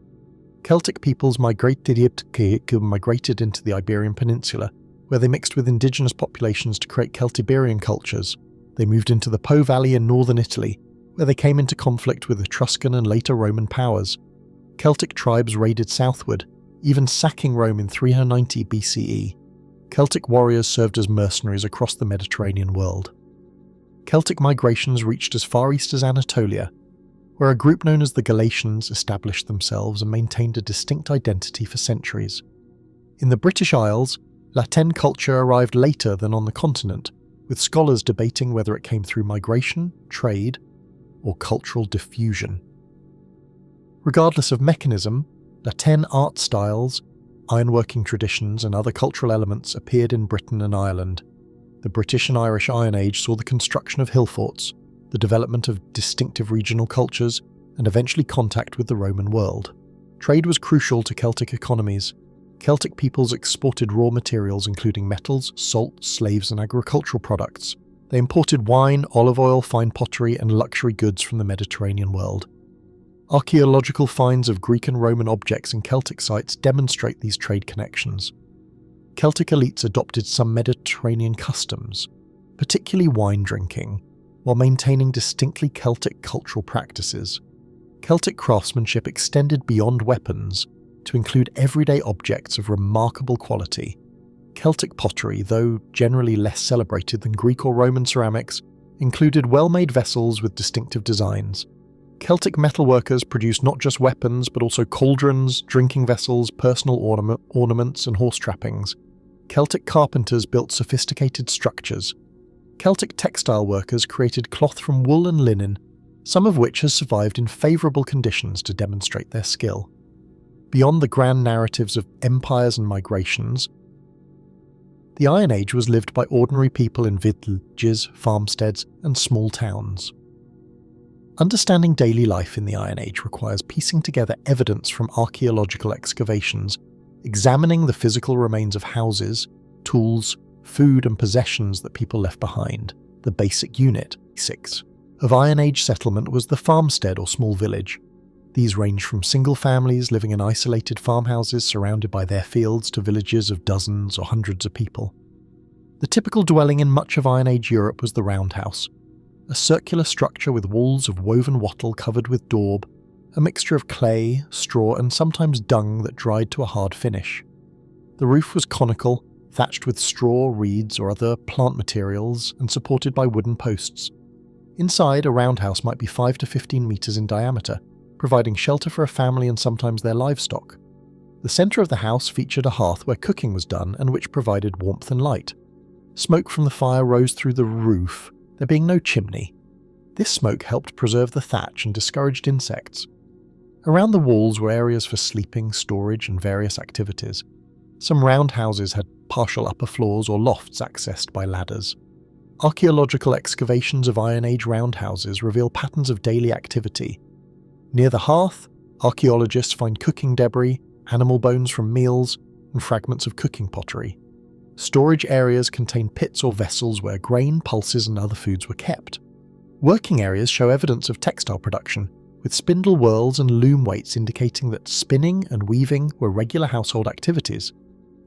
Celtic peoples migrated into the Iberian Peninsula, where they mixed with indigenous populations to create Celtiberian cultures. They moved into the Po Valley in northern Italy, where they came into conflict with Etruscan and later Roman powers. Celtic tribes raided southward, even sacking Rome in 390 BCE. Celtic warriors served as mercenaries across the Mediterranean world. Celtic migrations reached as far east as Anatolia, where a group known as the Galatians established themselves and maintained a distinct identity for centuries. In the British Isles, Latin culture arrived later than on the continent, with scholars debating whether it came through migration, trade, or cultural diffusion. Regardless of mechanism, Latin art styles, ironworking traditions, and other cultural elements appeared in Britain and Ireland. The British and Irish Iron Age saw the construction of hill forts, the development of distinctive regional cultures, and eventually contact with the Roman world. Trade was crucial to Celtic economies. Celtic peoples exported raw materials including metals, salt, slaves, and agricultural products. They imported wine, olive oil, fine pottery, and luxury goods from the Mediterranean world. Archaeological finds of Greek and Roman objects in Celtic sites demonstrate these trade connections. Celtic elites adopted some Mediterranean customs, particularly wine drinking, while maintaining distinctly Celtic cultural practices. Celtic craftsmanship extended beyond weapons to include everyday objects of remarkable quality. Celtic pottery, though generally less celebrated than Greek or Roman ceramics, included well-made vessels with distinctive designs. Celtic metalworkers produced not just weapons but also cauldrons, drinking vessels, personal ornaments, and horse trappings. Celtic carpenters built sophisticated structures. Celtic textile workers created cloth from wool and linen, some of which has survived in favourable conditions to demonstrate their skill. Beyond the grand narratives of empires and migrations, the Iron Age was lived by ordinary people in villages, farmsteads, and small towns. Understanding daily life in the Iron Age requires piecing together evidence from archaeological excavations, examining the physical remains of houses, tools, food, and possessions that people left behind. The basic unit, 6, of Iron Age settlement was the farmstead or small village. These range from single families living in isolated farmhouses surrounded by their fields to villages of dozens or hundreds of people. The typical dwelling in much of Iron Age Europe was the roundhouse, a circular structure with walls of woven wattle covered with daub, a mixture of clay, straw, and sometimes dung that dried to a hard finish. The roof was conical, thatched with straw, reeds, or other plant materials, and supported by wooden posts. Inside, a roundhouse might be 5 to 15 metres in diameter, providing shelter for a family and sometimes their livestock. The centre of the house featured a hearth where cooking was done and which provided warmth and light. Smoke from the fire rose through the roof, there being no chimney. This smoke helped preserve the thatch and discouraged insects. Around the walls were areas for sleeping, storage, and various activities. Some roundhouses had partial upper floors or lofts accessed by ladders. Archaeological excavations of Iron Age roundhouses reveal patterns of daily activity. Near the hearth, archaeologists find cooking debris, animal bones from meals, and fragments of cooking pottery. Storage areas contain pits or vessels where grain, pulses, and other foods were kept. Working areas show evidence of textile production, with spindle whorls and loom weights indicating that spinning and weaving were regular household activities.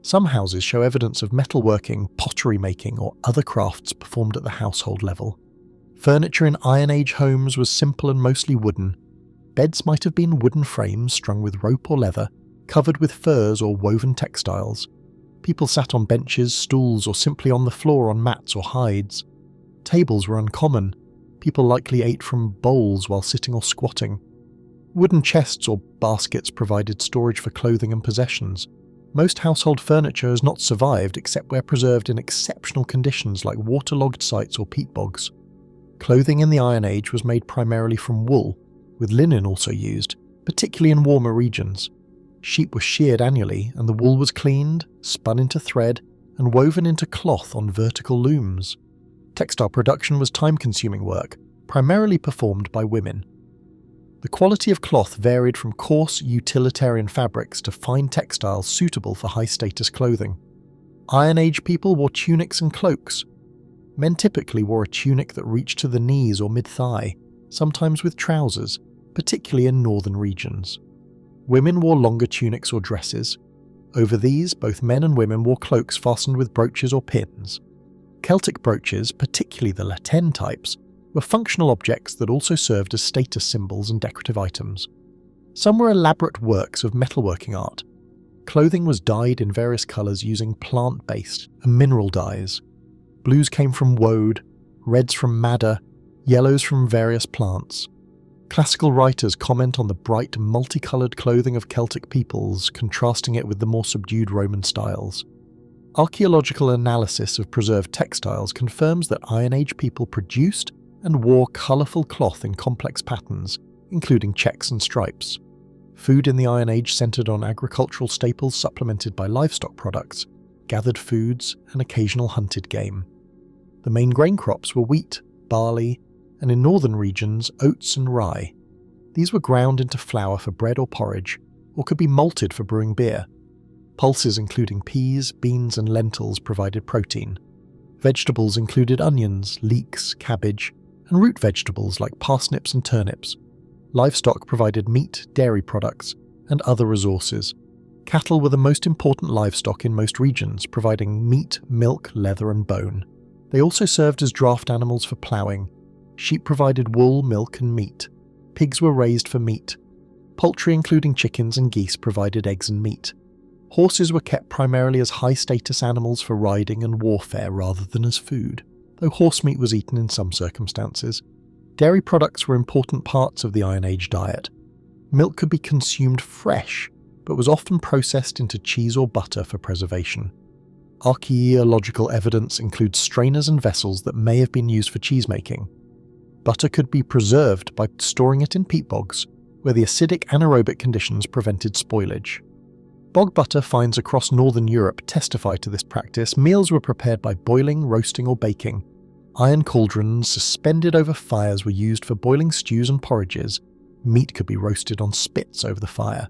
Some houses show evidence of metalworking, pottery making, or other crafts performed at the household level. Furniture in Iron Age homes was simple and mostly wooden. Beds might have been wooden frames strung with rope or leather, covered with furs or woven textiles. People sat on benches, stools, or simply on the floor on mats or hides. Tables were uncommon. People likely ate from bowls while sitting or squatting. Wooden chests or baskets provided storage for clothing and possessions. Most household furniture has not survived except where preserved in exceptional conditions like waterlogged sites or peat bogs. Clothing in the Iron Age was made primarily from wool, with linen also used, particularly in warmer regions. Sheep were sheared annually, and the wool was cleaned, spun into thread, and woven into cloth on vertical looms. Textile production was time-consuming work, primarily performed by women. The quality of cloth varied from coarse, utilitarian fabrics to fine textiles suitable for high-status clothing. Iron Age people wore tunics and cloaks. Men typically wore a tunic that reached to the knees or mid-thigh, sometimes with trousers, particularly in northern regions. Women wore longer tunics or dresses. Over these, both men and women wore cloaks fastened with brooches or pins. Celtic brooches, particularly the Tène types, were functional objects that also served as status symbols and decorative items. Some were elaborate works of metalworking art. Clothing was dyed in various colours using plant-based and mineral dyes. Blues came from woad, reds from madder, yellows from various plants. Classical writers comment on the bright, multicoloured clothing of Celtic peoples, contrasting it with the more subdued Roman styles. Archaeological analysis of preserved textiles confirms that Iron Age people produced and wore colourful cloth in complex patterns, including checks and stripes. Food in the Iron Age centred on agricultural staples supplemented by livestock products, gathered foods, and occasional hunted game. The main grain crops were wheat, barley, and in northern regions, oats and rye. These were ground into flour for bread or porridge, or could be malted for brewing beer. Pulses including peas, beans, and lentils provided protein. Vegetables included onions, leeks, cabbage, and root vegetables like parsnips and turnips. Livestock provided meat, dairy products, and other resources. Cattle were the most important livestock in most regions, providing meat, milk, leather, and bone. They also served as draft animals for ploughing. Sheep provided wool, milk, and meat. Pigs were raised for meat. Poultry, including chickens and geese, provided eggs and meat. Horses were kept primarily as high-status animals for riding and warfare rather than as food, though horse meat was eaten in some circumstances. Dairy products were important parts of the Iron Age diet. Milk could be consumed fresh, but was often processed into cheese or butter for preservation. Archaeological evidence includes strainers and vessels that may have been used for cheesemaking. Butter could be preserved by storing it in peat bogs, where the acidic anaerobic conditions prevented spoilage. Bog butter finds across northern Europe testify to this practice. Meals were prepared by boiling, roasting, or baking. Iron cauldrons suspended over fires were used for boiling stews and porridges. Meat could be roasted on spits over the fire.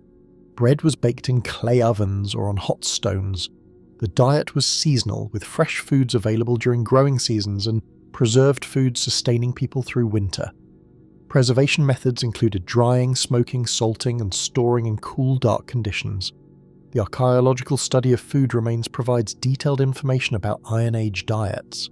Bread was baked in clay ovens or on hot stones. The diet was seasonal, with fresh foods available during growing seasons and preserved foods sustaining people through winter. Preservation methods included drying, smoking, salting, and storing in cool, dark conditions. The archaeological study of food remains provides detailed information about Iron Age diets.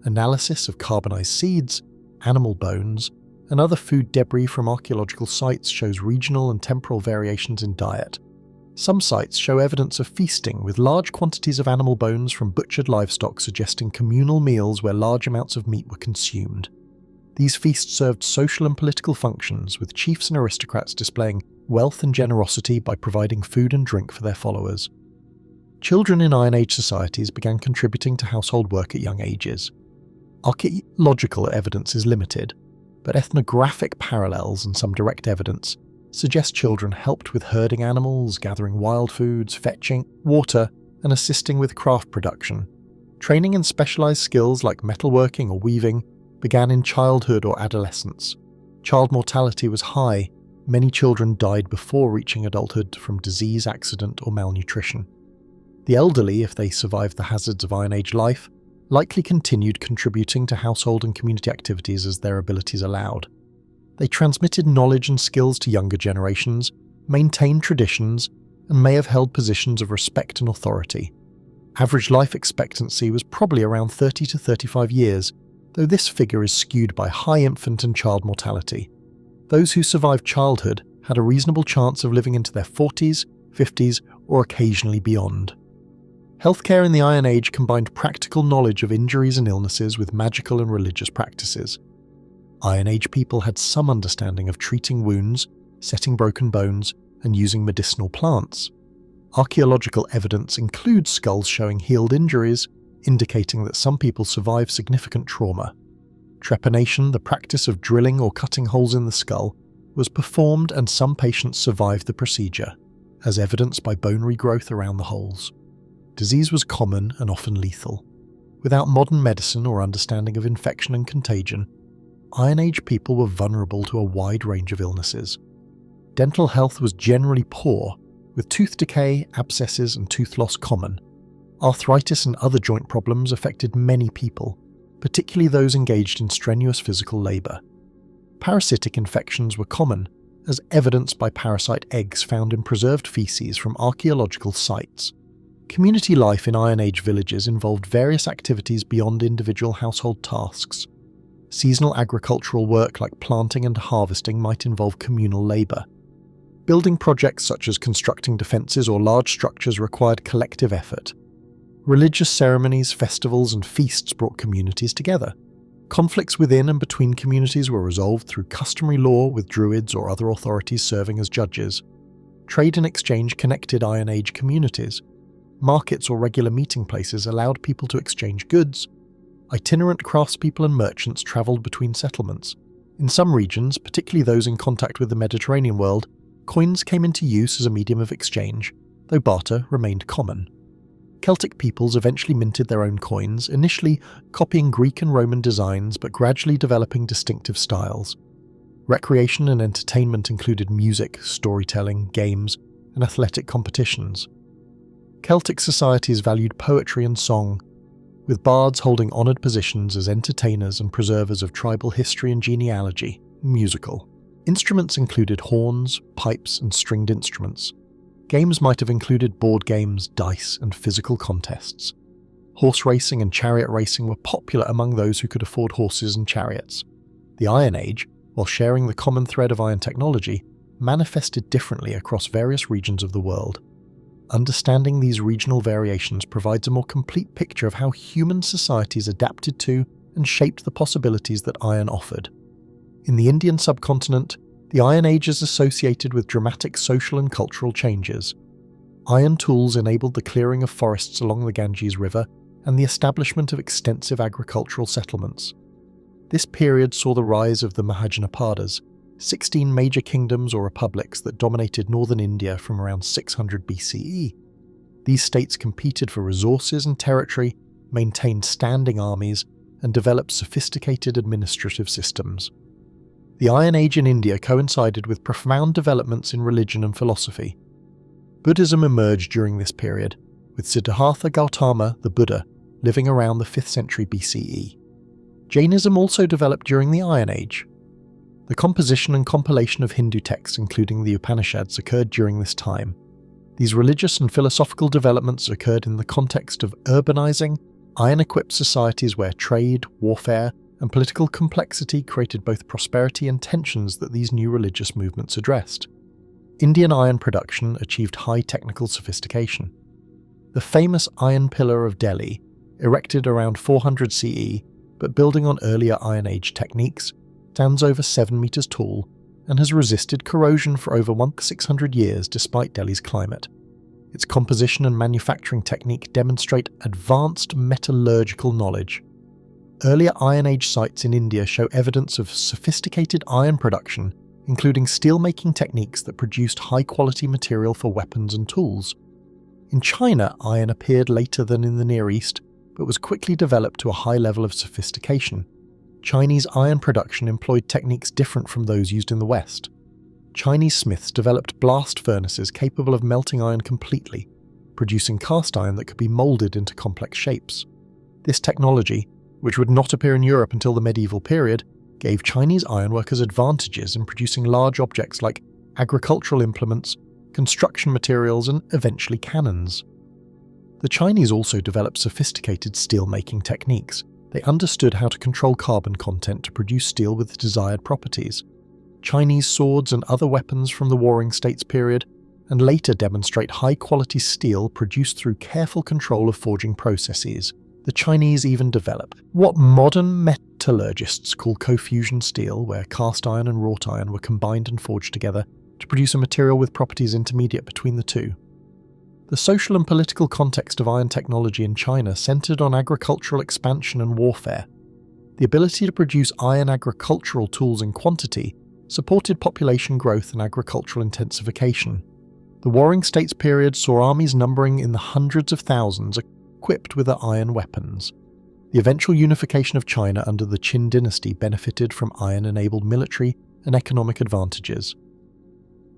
Analysis of carbonized seeds, animal bones, and other food debris from archaeological sites shows regional and temporal variations in diet. Some sites show evidence of feasting, with large quantities of animal bones from butchered livestock suggesting communal meals where large amounts of meat were consumed. These feasts served social and political functions, with chiefs and aristocrats displaying wealth and generosity by providing food and drink for their followers. Children in Iron Age societies began contributing to household work at young ages. Archaeological evidence is limited, but ethnographic parallels and some direct evidence suggest children helped with herding animals, gathering wild foods, fetching water, and assisting with craft production. Training in specialized skills like metalworking or weaving began in childhood or adolescence. Child mortality was high. Many children died before reaching adulthood from disease, accident, or malnutrition. The elderly, if they survived the hazards of Iron Age life, likely continued contributing to household and community activities as their abilities allowed. They transmitted knowledge and skills to younger generations, maintained traditions, and may have held positions of respect and authority. Average life expectancy was probably around 30 to 35 years, though this figure is skewed by high infant and child mortality. Those who survived childhood had a reasonable chance of living into their 40s, 50s, or occasionally beyond. Healthcare in the Iron Age combined practical knowledge of injuries and illnesses with magical and religious practices. Iron Age people had some understanding of treating wounds, setting broken bones, and using medicinal plants. Archaeological evidence includes skulls showing healed injuries, indicating that some people survived significant trauma. Trepanation, the practice of drilling or cutting holes in the skull, was performed and some patients survived the procedure, as evidenced by bone regrowth around the holes. Disease was common and often lethal. Without modern medicine or understanding of infection and contagion, Iron Age people were vulnerable to a wide range of illnesses. Dental health was generally poor, with tooth decay, abscesses, and tooth loss common. Arthritis and other joint problems affected many people, particularly those engaged in strenuous physical labour. Parasitic infections were common, as evidenced by parasite eggs found in preserved feces from archaeological sites. Community life in Iron Age villages involved various activities beyond individual household tasks. Seasonal agricultural work like planting and harvesting might involve communal labour. Building projects such as constructing defences or large structures required collective effort. Religious ceremonies, festivals, and feasts brought communities together. Conflicts within and between communities were resolved through customary law with druids or other authorities serving as judges. Trade and exchange connected Iron Age communities. Markets or regular meeting places allowed people to exchange goods. Itinerant craftspeople and merchants travelled between settlements. In some regions, particularly those in contact with the Mediterranean world, coins came into use as a medium of exchange, though barter remained common. Celtic peoples eventually minted their own coins, initially copying Greek and Roman designs but gradually developing distinctive styles. Recreation and entertainment included music, storytelling, games, and athletic competitions. Celtic societies valued poetry and song, with bards holding honoured positions as entertainers and preservers of tribal history and genealogy, musical. Instruments included horns, pipes, and stringed instruments. Games might have included board games, dice, and physical contests. Horse racing and chariot racing were popular among those who could afford horses and chariots. The Iron Age, while sharing the common thread of iron technology, manifested differently across various regions of the world. Understanding these regional variations provides a more complete picture of how human societies adapted to and shaped the possibilities that iron offered. In the Indian subcontinent, the Iron Age is associated with dramatic social and cultural changes. Iron tools enabled the clearing of forests along the Ganges River and the establishment of extensive agricultural settlements. This period saw the rise of the Mahajanapadas, 16 major kingdoms or republics that dominated northern India from around 600 BCE. These states competed for resources and territory, maintained standing armies, and developed sophisticated administrative systems. The Iron Age in India coincided with profound developments in religion and philosophy. Buddhism emerged during this period, with Siddhartha Gautama, the Buddha, living around the 5th century BCE. Jainism also developed during the Iron Age. The composition and compilation of Hindu texts, including the Upanishads, occurred during this time. These religious and philosophical developments occurred in the context of urbanizing, iron-equipped societies where trade, warfare, and political complexity created both prosperity and tensions that these new religious movements addressed. Indian iron production achieved high technical sophistication. The famous Iron Pillar of Delhi, erected around 400 CE, but building on earlier Iron Age techniques, stands over 7 meters tall and has resisted corrosion for over 600 years despite Delhi's climate. Its composition and manufacturing technique demonstrate advanced metallurgical knowledge. Earlier Iron Age sites in India show evidence of sophisticated iron production, including steelmaking techniques that produced high-quality material for weapons and tools. In China, iron appeared later than in the Near East, but was quickly developed to a high level of sophistication. Chinese iron production employed techniques different from those used in the West. Chinese smiths developed blast furnaces capable of melting iron completely, producing cast iron that could be moulded into complex shapes. This technology, which would not appear in Europe until the medieval period, gave Chinese ironworkers advantages in producing large objects like agricultural implements, construction materials, and eventually cannons. The Chinese also developed sophisticated steel-making techniques. They understood how to control carbon content to produce steel with desired properties. Chinese swords and other weapons from the Warring States period, and later demonstrate high-quality steel produced through careful control of forging processes. The Chinese even develop what modern metallurgists call co-fusion steel, where cast iron and wrought iron were combined and forged together to produce a material with properties intermediate between the two. The social and political context of iron technology in China centered on agricultural expansion and warfare. The ability to produce iron agricultural tools in quantity supported population growth and agricultural intensification. The Warring States period saw armies numbering in the hundreds of thousands equipped with iron weapons. The eventual unification of China under the Qin dynasty benefited from iron-enabled military and economic advantages.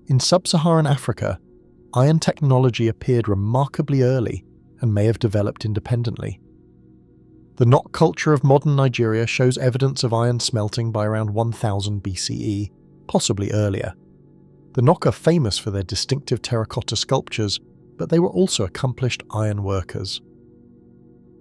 In sub-Saharan Africa, iron technology appeared remarkably early and may have developed independently. The Nok culture of modern Nigeria shows evidence of iron smelting by around 1000 BCE, possibly earlier. The Nok are famous for their distinctive terracotta sculptures, but they were also accomplished iron workers.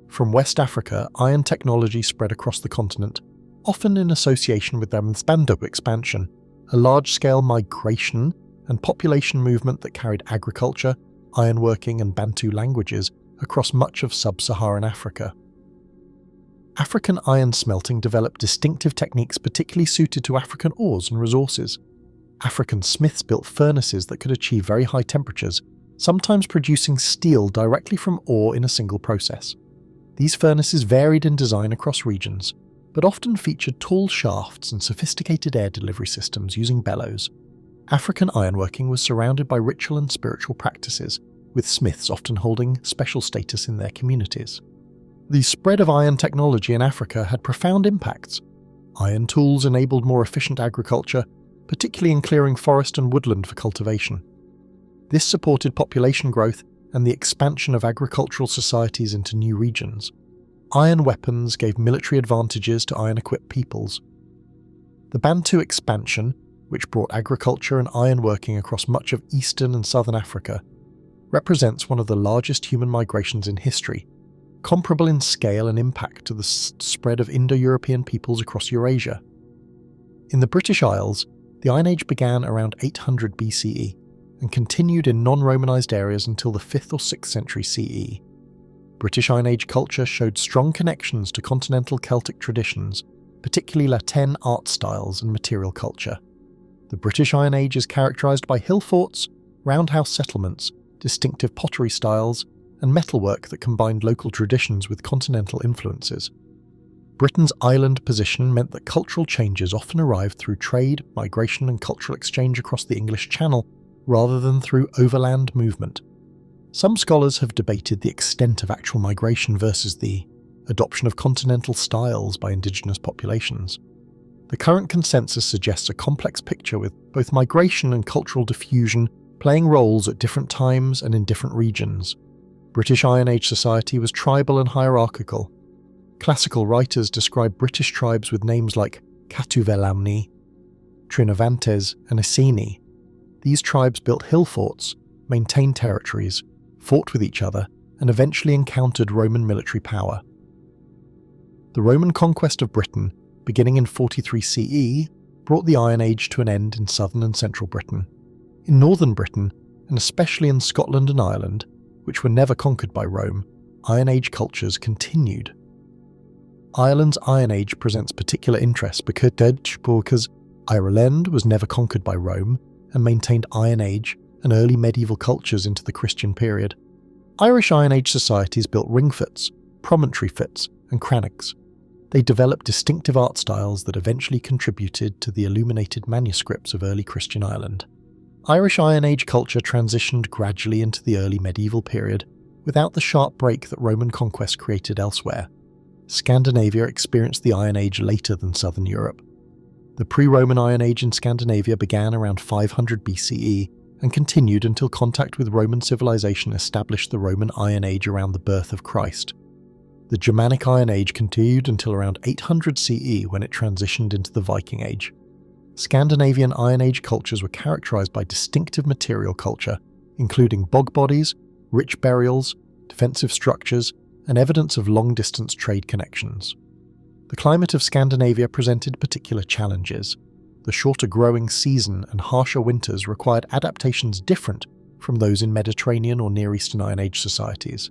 From West Africa, iron technology spread across the continent, often in association with the Mbanto expansion, a large-scale migration and population movement that carried agriculture, ironworking and Bantu languages across much of sub-Saharan Africa. African iron smelting developed distinctive techniques particularly suited to African ores and resources. African smiths built furnaces that could achieve very high temperatures, sometimes producing steel directly from ore in a single process. These furnaces varied in design across regions, but often featured tall shafts and sophisticated air delivery systems using bellows. African ironworking was surrounded by ritual and spiritual practices, with smiths often holding special status in their communities. The spread of iron technology in Africa had profound impacts. Iron tools enabled more efficient agriculture, particularly in clearing forest and woodland for cultivation. This supported population growth and the expansion of agricultural societies into new regions. Iron weapons gave military advantages to iron-equipped peoples. The Bantu expansion, which brought agriculture and ironworking across much of eastern and southern Africa, represents one of the largest human migrations in history, comparable in scale and impact to the spread of Indo-European peoples across Eurasia. In the British Isles, the Iron Age began around 800 BCE and continued in non-Romanized areas until the 5th or 6th century CE. British Iron Age culture showed strong connections to continental Celtic traditions, particularly Tène art styles and material culture. The British Iron Age is characterized by hill forts, roundhouse settlements, distinctive pottery styles, and metalwork that combined local traditions with continental influences. Britain's island position meant that cultural changes often arrived through trade, migration, and cultural exchange across the English Channel, rather than through overland movement. Some scholars have debated the extent of actual migration versus the adoption of continental styles by indigenous populations. The current consensus suggests a complex picture with both migration and cultural diffusion playing roles at different times and in different regions. British Iron Age society was tribal and hierarchical. Classical writers describe British tribes with names like Catuvelamni, Trinovantes, and Iceni. These tribes built hill forts, maintained territories, fought with each other, and eventually encountered Roman military power. The Roman conquest of Britain, beginning in 43 CE, brought the Iron Age to an end in southern and central Britain. In northern Britain, and especially in Scotland and Ireland, which were never conquered by Rome, Iron Age cultures continued. Ireland's Iron Age presents particular interest because Ireland was never conquered by Rome and maintained Iron Age and early medieval cultures into the Christian period. Irish Iron Age societies built ring fits, promontory fits, and crannogs. They developed distinctive art styles that eventually contributed to the illuminated manuscripts of early Christian Ireland. Irish Iron Age culture transitioned gradually into the early medieval period, without the sharp break that Roman conquest created elsewhere. Scandinavia experienced the Iron Age later than southern Europe. The pre-Roman Iron Age in Scandinavia began around 500 BCE and continued until contact with Roman civilization established the Roman Iron Age around the birth of Christ. The Germanic Iron Age continued until around 800 CE when it transitioned into the Viking Age. Scandinavian Iron Age cultures were characterized by distinctive material culture, including bog bodies, rich burials, defensive structures, and evidence of long-distance trade connections. The climate of Scandinavia presented particular challenges. The shorter growing season and harsher winters required adaptations different from those in Mediterranean or Near Eastern Iron Age societies.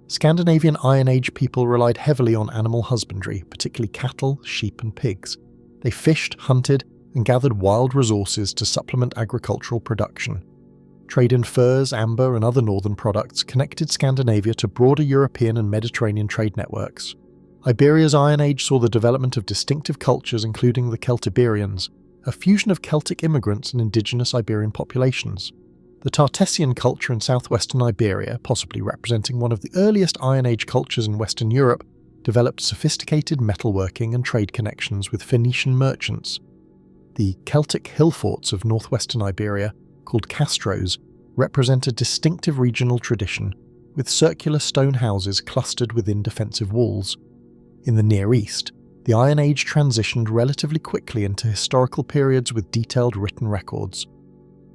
Scandinavian Iron Age people relied heavily on animal husbandry, particularly cattle, sheep and pigs. They fished, hunted, and gathered wild resources to supplement agricultural production. Trade in furs, amber, and other northern products connected Scandinavia to broader European and Mediterranean trade networks. Iberia's Iron Age saw the development of distinctive cultures including the Celtiberians, a fusion of Celtic immigrants and indigenous Iberian populations. The Tartessian culture in southwestern Iberia, possibly representing one of the earliest Iron Age cultures in Western Europe, developed sophisticated metalworking and trade connections with Phoenician merchants. The Celtic hill forts of northwestern Iberia, called castros, represent a distinctive regional tradition, with circular stone houses clustered within defensive walls. In the Near East, the Iron Age transitioned relatively quickly into historical periods with detailed written records.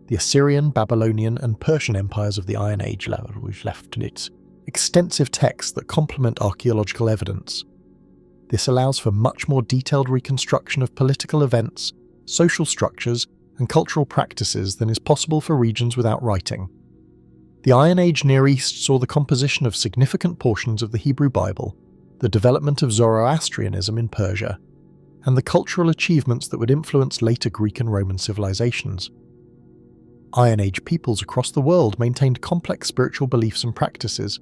The Assyrian, Babylonian, and Persian empires of the Iron Age left its extensive texts that complement archaeological evidence. This allows for much more detailed reconstruction of political events, social structures, and cultural practices than is possible for regions without writing. The Iron Age Near East saw the composition of significant portions of the Hebrew Bible, the development of Zoroastrianism in Persia, and the cultural achievements that would influence later Greek and Roman civilizations. Iron Age peoples across the world maintained complex spiritual beliefs and practices.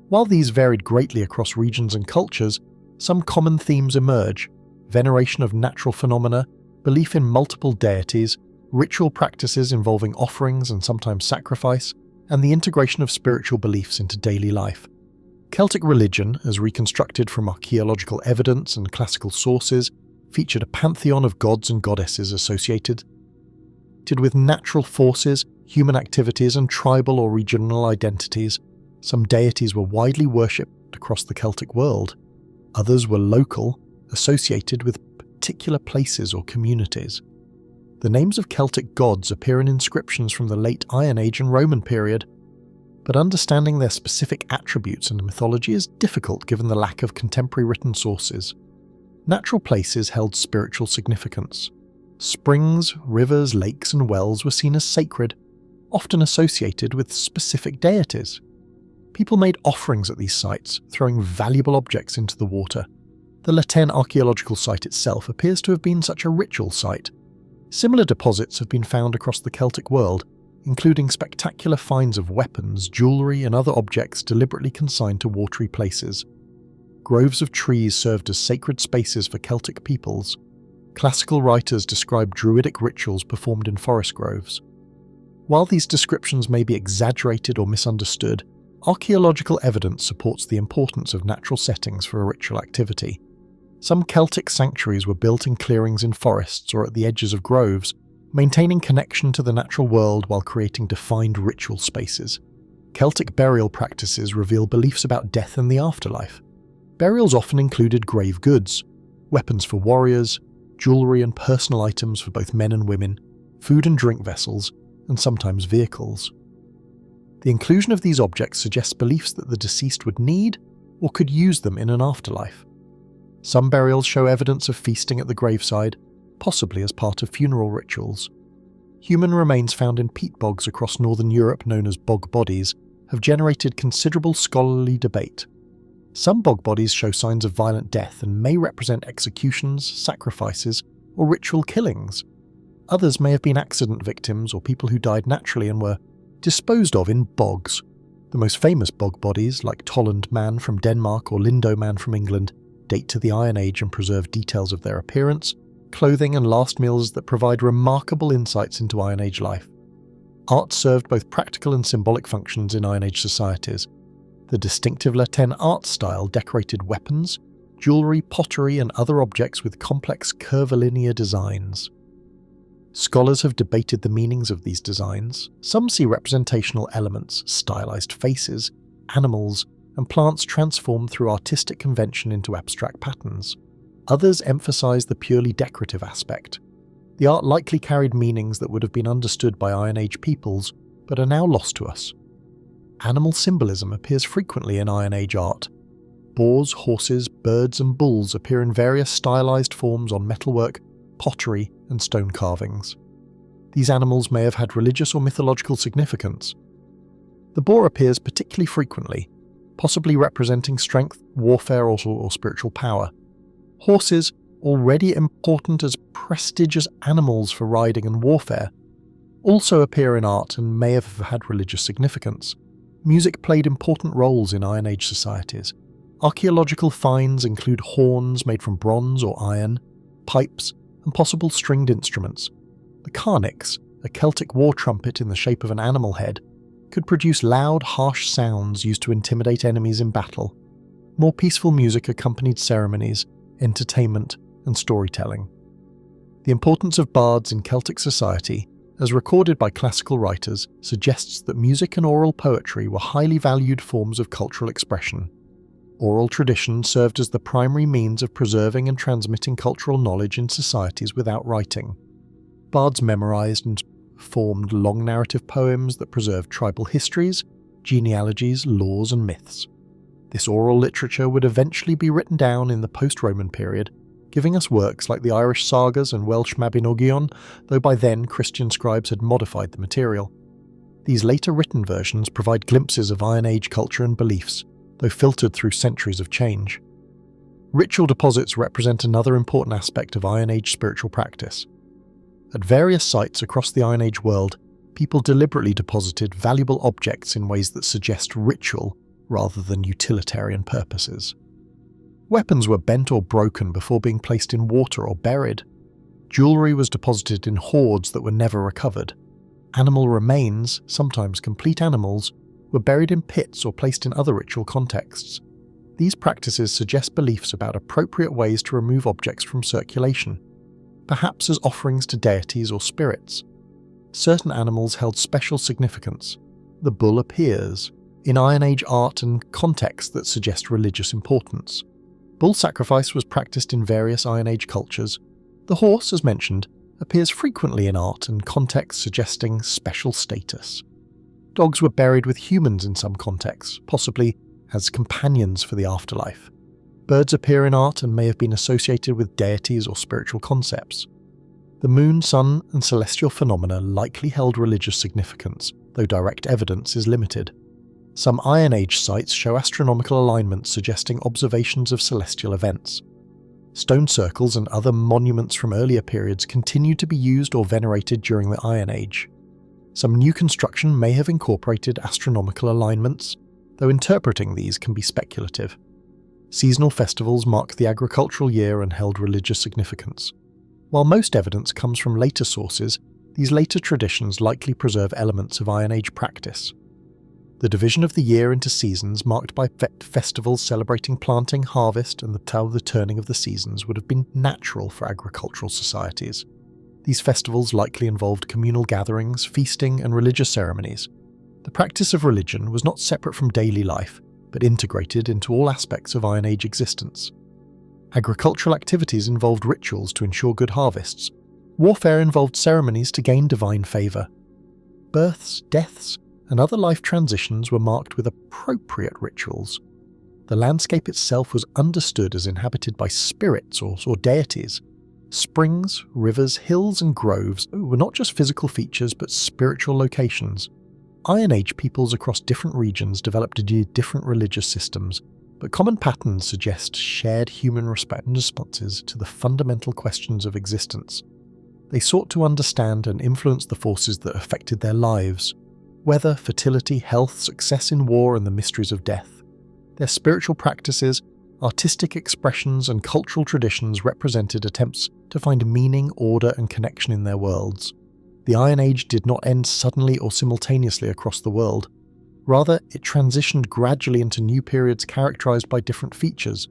While these varied greatly across regions and cultures, some common themes emerge: veneration of natural phenomena, belief in multiple deities, ritual practices involving offerings and sometimes sacrifice, and the integration of spiritual beliefs into daily life. Celtic religion, as reconstructed from archaeological evidence and classical sources, featured a pantheon of gods and goddesses associated with natural forces, human activities, and tribal or regional identities. Some deities were widely worshipped across the Celtic world. Others were local, associated with particular places or communities. The names of Celtic gods appear in inscriptions from the late Iron Age and Roman period, but understanding their specific attributes and mythology is difficult given the lack of contemporary written sources. Natural places held spiritual significance. Springs, rivers, lakes, and wells were seen as sacred, often associated with specific deities. People made offerings at these sites, throwing valuable objects into the water. The Tène archaeological site itself appears to have been such a ritual site. Similar deposits have been found across the Celtic world, including spectacular finds of weapons, jewellery, and other objects deliberately consigned to watery places. Groves of trees served as sacred spaces for Celtic peoples. Classical writers describe druidic rituals performed in forest groves. While these descriptions may be exaggerated or misunderstood, archaeological evidence supports the importance of natural settings for a ritual activity. Some Celtic sanctuaries were built in clearings in forests or at the edges of groves, maintaining connection to the natural world while creating defined ritual spaces. Celtic burial practices reveal beliefs about death and the afterlife. Burials often included grave goods, weapons for warriors, jewellery and personal items for both men and women, food and drink vessels, and sometimes vehicles. The inclusion of these objects suggests beliefs that the deceased would need or could use them in an afterlife. Some burials show evidence of feasting at the graveside, possibly as part of funeral rituals. Human remains found in peat bogs across northern Europe, known as bog bodies, have generated considerable scholarly debate. Some bog bodies show signs of violent death and may represent executions, sacrifices, or ritual killings. Others may have been accident victims or people who died naturally and were disposed of in bogs. The most famous bog bodies, like Tolland Man from Denmark or Lindo Man from England, date to the Iron Age and preserve details of their appearance, clothing, and last meals that provide remarkable insights into Iron Age life. Art served both practical and symbolic functions in Iron Age societies. The distinctive Tène art style decorated weapons, jewellery, pottery, and other objects with complex curvilinear designs. Scholars have debated the meanings of these designs. Some see representational elements, stylized faces, animals, and plants transformed through artistic convention into abstract patterns. Others emphasize the purely decorative aspect. The art likely carried meanings that would have been understood by Iron Age peoples, but are now lost to us. animal symbolism appears frequently in Iron Age art. Boars, horses, birds and bulls appear in various stylized forms on metalwork, pottery and stone carvings. These animals may have had religious or mythological significance. The boar appears particularly frequently, possibly representing strength, warfare or spiritual power. Horses, already important as prestigious animals for riding and warfare, also appear in art and may have had religious significance. Music played important roles in Iron Age societies. Archaeological finds include horns made from bronze or iron, pipes, and possible stringed instruments. The carnix, a Celtic war trumpet in the shape of an animal head, could produce loud, harsh sounds used to intimidate enemies in battle. More peaceful music accompanied ceremonies, entertainment, and storytelling. The importance of bards in Celtic society, as recorded by classical writers, suggests that music and oral poetry were highly valued forms of cultural expression. Oral tradition served as the primary means of preserving and transmitting cultural knowledge in societies without writing. Bards memorized and formed long narrative poems that preserved tribal histories, genealogies, laws, and myths. This oral literature would eventually be written down in the post-Roman period, giving us works like the Irish sagas and Welsh Mabinogion, though by then Christian scribes had modified the material. These later written versions provide glimpses of Iron Age culture and beliefs, though filtered through centuries of change. Ritual deposits represent another important aspect of Iron Age spiritual practice. At various sites across the Iron Age world, people deliberately deposited valuable objects in ways that suggest ritual rather than utilitarian purposes. Weapons were bent or broken before being placed in water or buried. Jewellery was deposited in hoards that were never recovered. Animal remains, sometimes complete animals, were buried in pits or placed in other ritual contexts. These practices suggest beliefs about appropriate ways to remove objects from circulation, perhaps as offerings to deities or spirits. Certain animals held special significance. The bull appears in Iron Age art and contexts that suggest religious importance. Bull sacrifice was practiced in various Iron Age cultures. The horse, as mentioned, appears frequently in art and contexts suggesting special status. Dogs were buried with humans in some contexts, possibly as companions for the afterlife. Birds appear in art and may have been associated with deities or spiritual concepts. The moon, sun, and celestial phenomena likely held religious significance, though direct evidence is limited. Some Iron Age sites show astronomical alignments suggesting observations of celestial events. Stone circles and other monuments from earlier periods continue to be used or venerated during the Iron Age. Some new construction may have incorporated astronomical alignments, though interpreting these can be speculative. Seasonal festivals marked the agricultural year and held religious significance. While most evidence comes from later sources, these later traditions likely preserve elements of Iron Age practice. The division of the year into seasons marked by festivals celebrating planting, harvest, and the turning of the seasons would have been natural for agricultural societies. These festivals likely involved communal gatherings, feasting, and religious ceremonies. The practice of religion was not separate from daily life, but integrated into all aspects of Iron Age existence. Agricultural activities involved rituals to ensure good harvests. Warfare involved ceremonies to gain divine favour. Births, deaths, and other life transitions were marked with appropriate rituals. The landscape itself was understood as inhabited by spirits or deities. Springs, rivers, hills, and groves were not just physical features but spiritual locations. Iron Age peoples across different regions developed different religious systems, but common patterns suggest shared human responses to the fundamental questions of existence. They sought to understand and influence the forces that affected their lives: weather, fertility, health, success in war, and the mysteries of death. Their spiritual practices, artistic expressions, and cultural traditions represented attempts to find meaning, order, and connection in their worlds. The Iron Age did not end suddenly or simultaneously across the world. Rather, it transitioned gradually into new periods characterized by different features: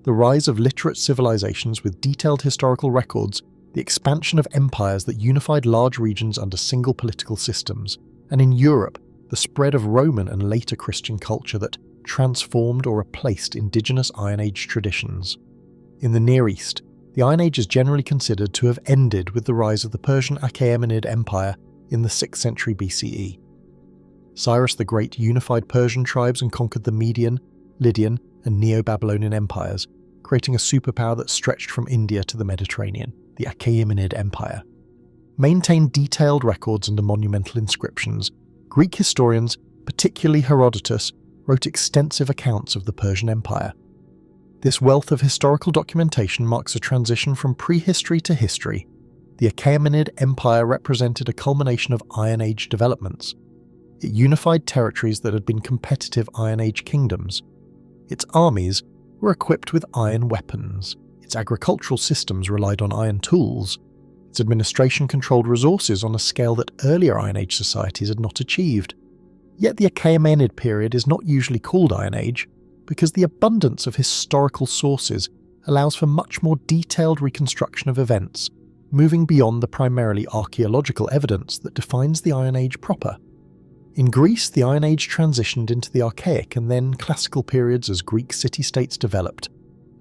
the rise of literate civilizations with detailed historical records, the expansion of empires that unified large regions under single political systems, and in Europe, the spread of Roman and later Christian culture that transformed or replaced indigenous Iron Age traditions. In the Near East, the Iron Age is generally considered to have ended with the rise of the Persian Achaemenid Empire in the 6th century BCE. Cyrus the Great unified Persian tribes and conquered the Median, Lydian, and Neo-Babylonian empires, creating a superpower that stretched from India to the Mediterranean, the Achaemenid Empire. Maintained detailed records and monumental inscriptions, Greek historians, particularly Herodotus, wrote extensive accounts of the Persian Empire. This wealth of historical documentation marks a transition from prehistory to history. The Achaemenid Empire represented a culmination of Iron Age developments. It unified territories that had been competitive Iron Age kingdoms. Its armies were equipped with iron weapons. Its agricultural systems relied on iron tools. Its administration controlled resources on a scale that earlier Iron Age societies had not achieved. Yet the Achaemenid period is not usually called Iron Age because the abundance of historical sources allows for much more detailed reconstruction of events, moving beyond the primarily archaeological evidence that defines the Iron Age proper. In Greece, the Iron Age transitioned into the Archaic and then Classical periods as Greek city-states developed,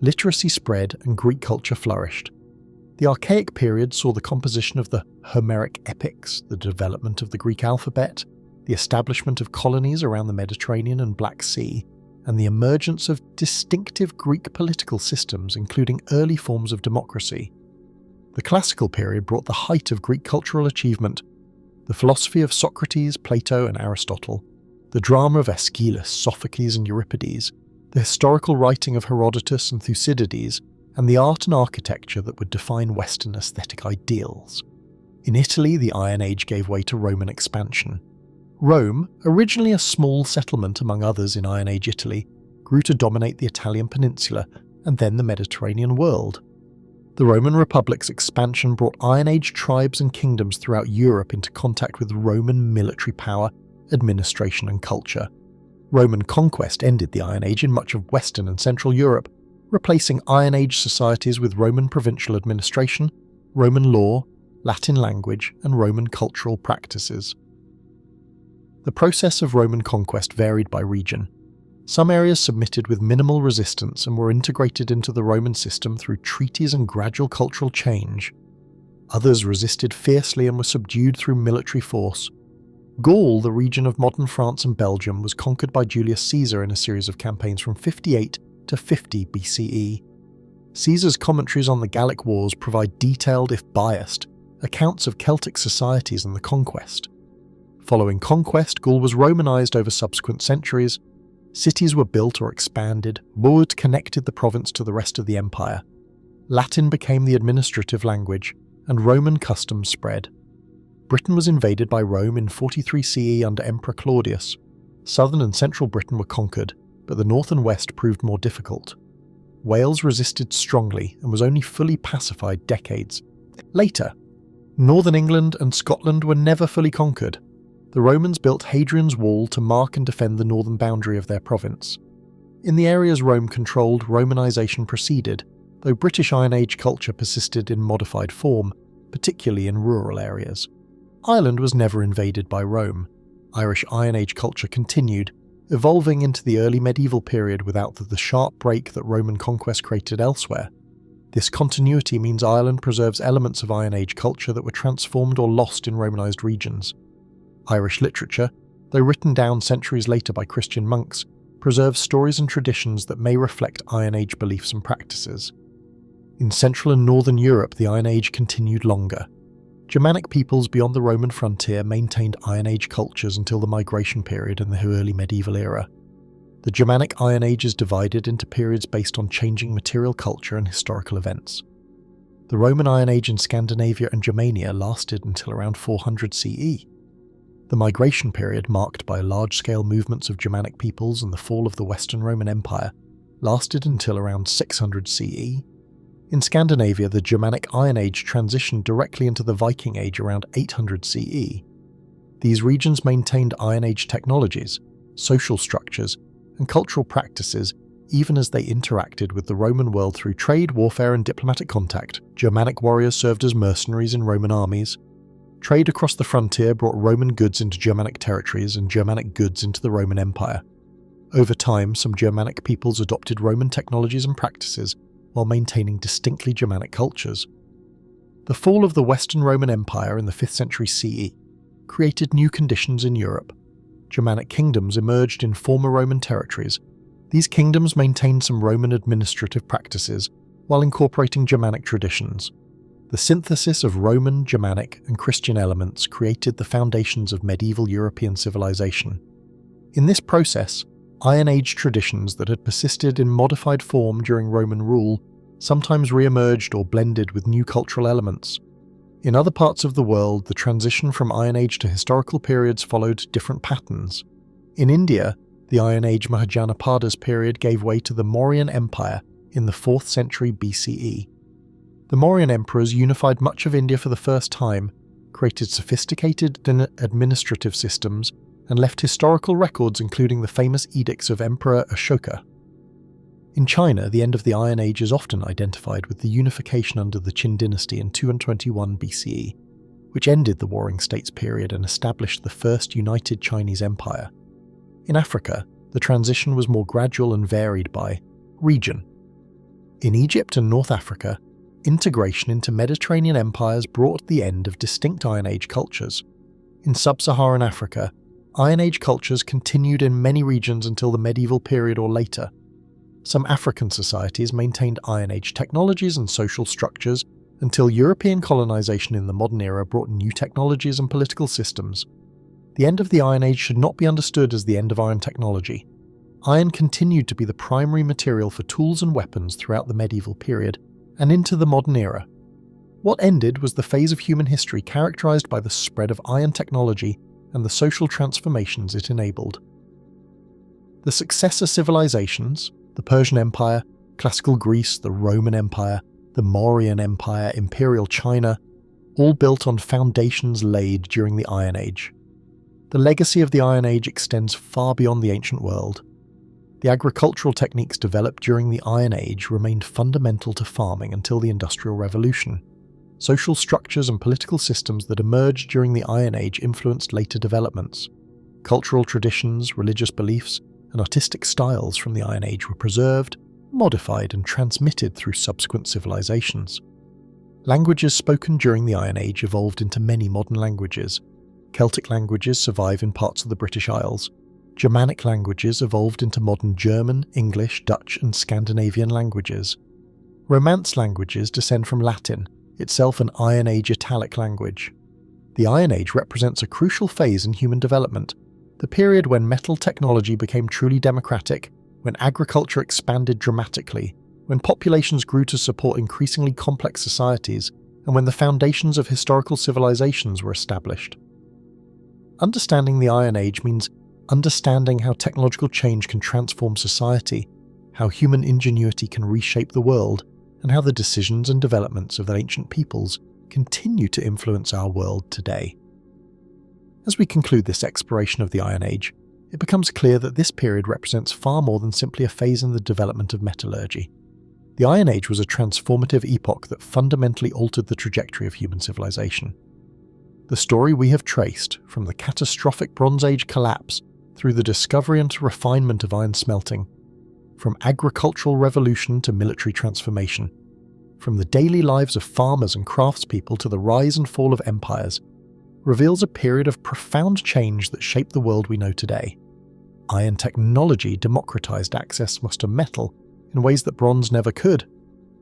literacy spread, and Greek culture flourished. The Archaic period saw the composition of the Homeric epics, the development of the Greek alphabet, the establishment of colonies around the Mediterranean and Black Sea, and the emergence of distinctive Greek political systems, including early forms of democracy. The Classical period brought the height of Greek cultural achievement, the philosophy of Socrates, Plato, and Aristotle, the drama of Aeschylus, Sophocles, and Euripides, the historical writing of Herodotus and Thucydides, and the art and architecture that would define Western aesthetic ideals. In Italy, the Iron Age gave way to Roman expansion. Rome, originally a small settlement among others in Iron Age Italy, grew to dominate the Italian peninsula and then the Mediterranean world. The Roman Republic's expansion brought Iron Age tribes and kingdoms throughout Europe into contact with Roman military power, administration, and culture. Roman conquest ended the Iron Age in much of Western and Central Europe, replacing Iron Age societies with Roman provincial administration, Roman law, Latin language, and Roman cultural practices. The process of Roman conquest varied by region. Some areas submitted with minimal resistance and were integrated into the Roman system through treaties and gradual cultural change. Others resisted fiercely and were subdued through military force. Gaul, the region of modern France and Belgium, was conquered by Julius Caesar in a series of campaigns from 58 to 50 BCE. Caesar's commentaries on the Gallic Wars provide detailed, if biased, accounts of Celtic societies and the conquest. Following conquest, Gaul was Romanized over subsequent centuries. Cities were built or expanded, Burd connected the province to the rest of the empire. Latin became the administrative language, and Roman customs spread. Britain was invaded by Rome in 43 CE under Emperor Claudius. Southern and central Britain were conquered, but the north and west proved more difficult. Wales resisted strongly and was only fully pacified decades later. Northern England and Scotland were never fully conquered. The Romans built Hadrian's Wall to mark and defend the northern boundary of their province. In the areas Rome controlled, Romanization proceeded, though British Iron Age culture persisted in modified form, particularly in rural areas. Ireland was never invaded by Rome. Irish Iron Age culture continued, evolving into the early medieval period without the sharp break that Roman conquest created elsewhere. This continuity means Ireland preserves elements of Iron Age culture that were transformed or lost in Romanized regions. Irish literature, though written down centuries later by Christian monks, preserves stories and traditions that may reflect Iron Age beliefs and practices. In Central and Northern Europe, the Iron Age continued longer. Germanic peoples beyond the Roman frontier maintained Iron Age cultures until the migration period in the early medieval era. The Germanic Iron Age is divided into periods based on changing material culture and historical events. The Roman Iron Age in Scandinavia and Germania lasted until around 400 CE. The migration period, marked by large-scale movements of Germanic peoples and the fall of the Western Roman Empire, lasted until around 600 CE. In Scandinavia, the Germanic Iron Age transitioned directly into the Viking Age around 800 CE. These regions maintained Iron Age technologies, social structures, and cultural practices even as they interacted with the Roman world through trade, warfare, and diplomatic contact. Germanic warriors served as mercenaries in Roman armies. Trade across the frontier brought Roman goods into Germanic territories and Germanic goods into the Roman Empire. Over time, some Germanic peoples adopted Roman technologies and practices while maintaining distinctly Germanic cultures. The fall of the Western Roman Empire in the 5th century CE created new conditions in Europe. Germanic kingdoms emerged in former Roman territories. These kingdoms maintained some Roman administrative practices while incorporating Germanic traditions. The synthesis of Roman, Germanic, and Christian elements created the foundations of medieval European civilization. In this process, Iron Age traditions that had persisted in modified form during Roman rule sometimes re-emerged or blended with new cultural elements. In other parts of the world, the transition from Iron Age to historical periods followed different patterns. In India, the Iron Age Mahajanapadas period gave way to the Mauryan Empire in the 4th century BCE. The Mauryan emperors unified much of India for the first time, created sophisticated administrative systems, and left historical records including the famous edicts of Emperor Ashoka. In China, the end of the Iron Age is often identified with the unification under the Qin dynasty in 221 BCE, which ended the Warring States period and established the first united Chinese empire. In Africa, the transition was more gradual and varied by region. In Egypt and North Africa, integration into Mediterranean empires brought the end of distinct Iron Age cultures. In sub-Saharan Africa, Iron Age cultures continued in many regions until the medieval period or later. Some African societies maintained Iron Age technologies and social structures until European colonization in the modern era brought new technologies and political systems. The end of the Iron Age should not be understood as the end of iron technology. Iron continued to be the primary material for tools and weapons throughout the medieval period and into the modern era. What ended was the phase of human history characterized by the spread of iron technology and the social transformations it enabled. The successor civilizations, the Persian Empire, Classical Greece, the Roman Empire, the Mauryan Empire, Imperial China, all built on foundations laid during the Iron Age. The legacy of the Iron Age extends far beyond the ancient world. The agricultural techniques developed during the Iron Age remained fundamental to farming until the Industrial Revolution. Social structures and political systems that emerged during the Iron Age influenced later developments. Cultural traditions, religious beliefs, and artistic styles from the Iron Age were preserved, modified, and transmitted through subsequent civilizations. Languages spoken during the Iron Age evolved into many modern languages. Celtic languages survive in parts of the British Isles. Germanic languages evolved into modern German, English, Dutch, and Scandinavian languages. Romance languages descend from Latin, itself an Iron Age Italic language. The Iron Age represents a crucial phase in human development, the period when metal technology became truly democratic, when agriculture expanded dramatically, when populations grew to support increasingly complex societies, and when the foundations of historical civilizations were established. Understanding the Iron Age means understanding how technological change can transform society, how human ingenuity can reshape the world, and how the decisions and developments of the ancient peoples continue to influence our world today. As we conclude this exploration of the Iron Age, it becomes clear that this period represents far more than simply a phase in the development of metallurgy. The Iron Age was a transformative epoch that fundamentally altered the trajectory of human civilization. The story we have traced, from the catastrophic Bronze Age collapse through the discovery and refinement of iron smelting, from agricultural revolution to military transformation, from the daily lives of farmers and craftspeople to the rise and fall of empires, reveals a period of profound change that shaped the world we know today. Iron technology democratized access to metal in ways that bronze never could.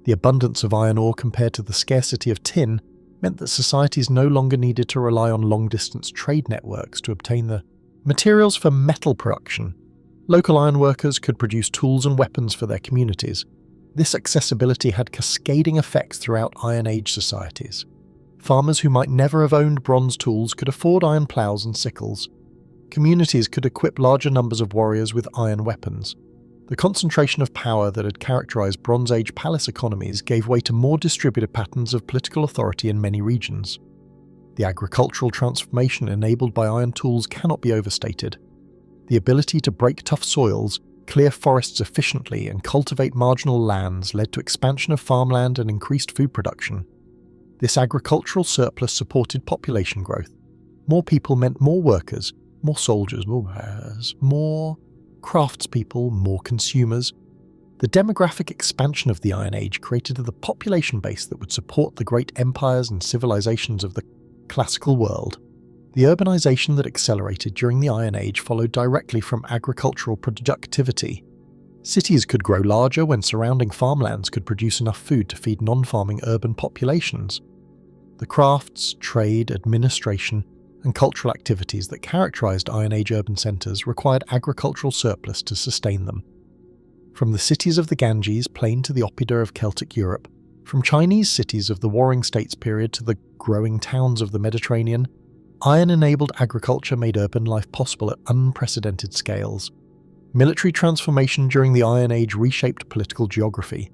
The abundance of iron ore compared to the scarcity of tin meant that societies no longer needed to rely on long-distance trade networks to obtain the materials for metal production. Local ironworkers could produce tools and weapons for their communities. This accessibility had cascading effects throughout Iron Age societies. Farmers who might never have owned bronze tools could afford iron plows and sickles. Communities could equip larger numbers of warriors with iron weapons. The concentration of power that had characterized Bronze Age palace economies gave way to more distributed patterns of political authority in many regions. The agricultural transformation enabled by iron tools cannot be overstated. The ability to break tough soils, clear forests efficiently, and cultivate marginal lands led to expansion of farmland and increased food production. This agricultural surplus supported population growth. More people meant more workers, more soldiers, more craftspeople, more consumers. The demographic expansion of the Iron Age created the population base that would support the great empires and civilizations of the classical world. The urbanization that accelerated during the Iron Age followed directly from agricultural productivity. Cities could grow larger when surrounding farmlands could produce enough food to feed non-farming urban populations. The crafts, trade, administration, and cultural activities that characterized Iron Age urban centers required agricultural surplus to sustain them. From the cities of the Ganges plain to the oppida of Celtic Europe, from Chinese cities of the Warring States period to the growing towns of the Mediterranean, iron-enabled agriculture made urban life possible at unprecedented scales. Military transformation during the Iron Age reshaped political geography.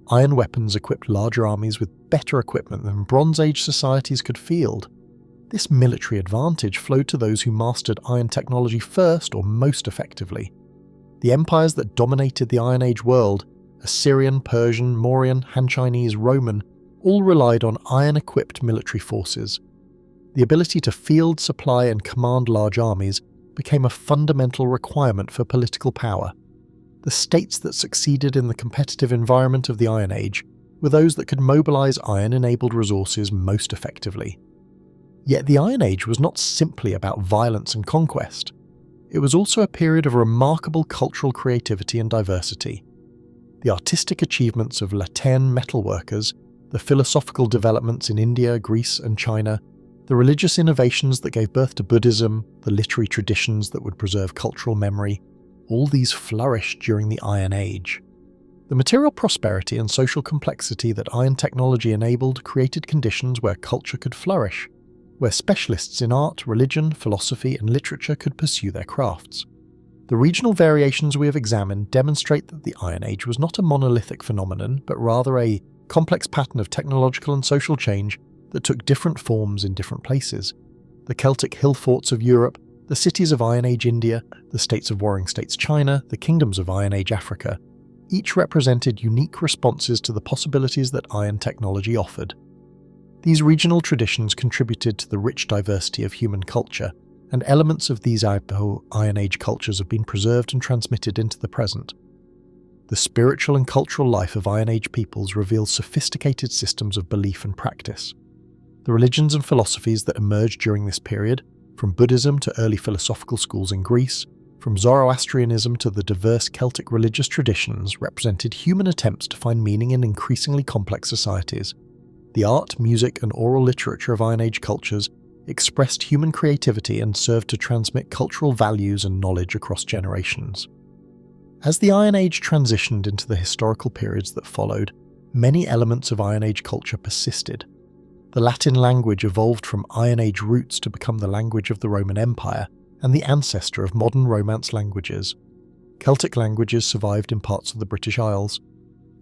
Iron weapons equipped larger armies with better equipment than Bronze Age societies could field. This military advantage flowed to those who mastered iron technology first or most effectively. The empires that dominated the Iron Age world, Assyrian, Persian, Mauryan, Han Chinese, Roman, all relied on iron-equipped military forces. The ability to field, supply, and command large armies became a fundamental requirement for political power. The states that succeeded in the competitive environment of the Iron Age were those that could mobilize iron-enabled resources most effectively. Yet the Iron Age was not simply about violence and conquest. It was also a period of remarkable cultural creativity and diversity. The artistic achievements of Tène metalworkers, the philosophical developments in India, Greece, and China, the religious innovations that gave birth to Buddhism, the literary traditions that would preserve cultural memory, all these flourished during the Iron Age. The material prosperity and social complexity that iron technology enabled created conditions where culture could flourish, where specialists in art, religion, philosophy, and literature could pursue their crafts. The regional variations we have examined demonstrate that the Iron Age was not a monolithic phenomenon, but rather a complex pattern of technological and social change that took different forms in different places. The Celtic hill forts of Europe, the cities of Iron Age India, the states of Warring States China, the kingdoms of Iron Age Africa, each represented unique responses to the possibilities that iron technology offered. These regional traditions contributed to the rich diversity of human culture, and elements of these Iron Age cultures have been preserved and transmitted into the present. The spiritual and cultural life of Iron Age peoples reveals sophisticated systems of belief and practice. The religions and philosophies that emerged during this period, from Buddhism to early philosophical schools in Greece, from Zoroastrianism to the diverse Celtic religious traditions, represented human attempts to find meaning in increasingly complex societies. The art, music, and oral literature of Iron Age cultures expressed human creativity and served to transmit cultural values and knowledge across generations. As the Iron Age transitioned into the historical periods that followed, many elements of Iron Age culture persisted. The Latin language evolved from Iron Age roots to become the language of the Roman Empire and the ancestor of modern Romance languages. Celtic languages survived in parts of the British Isles.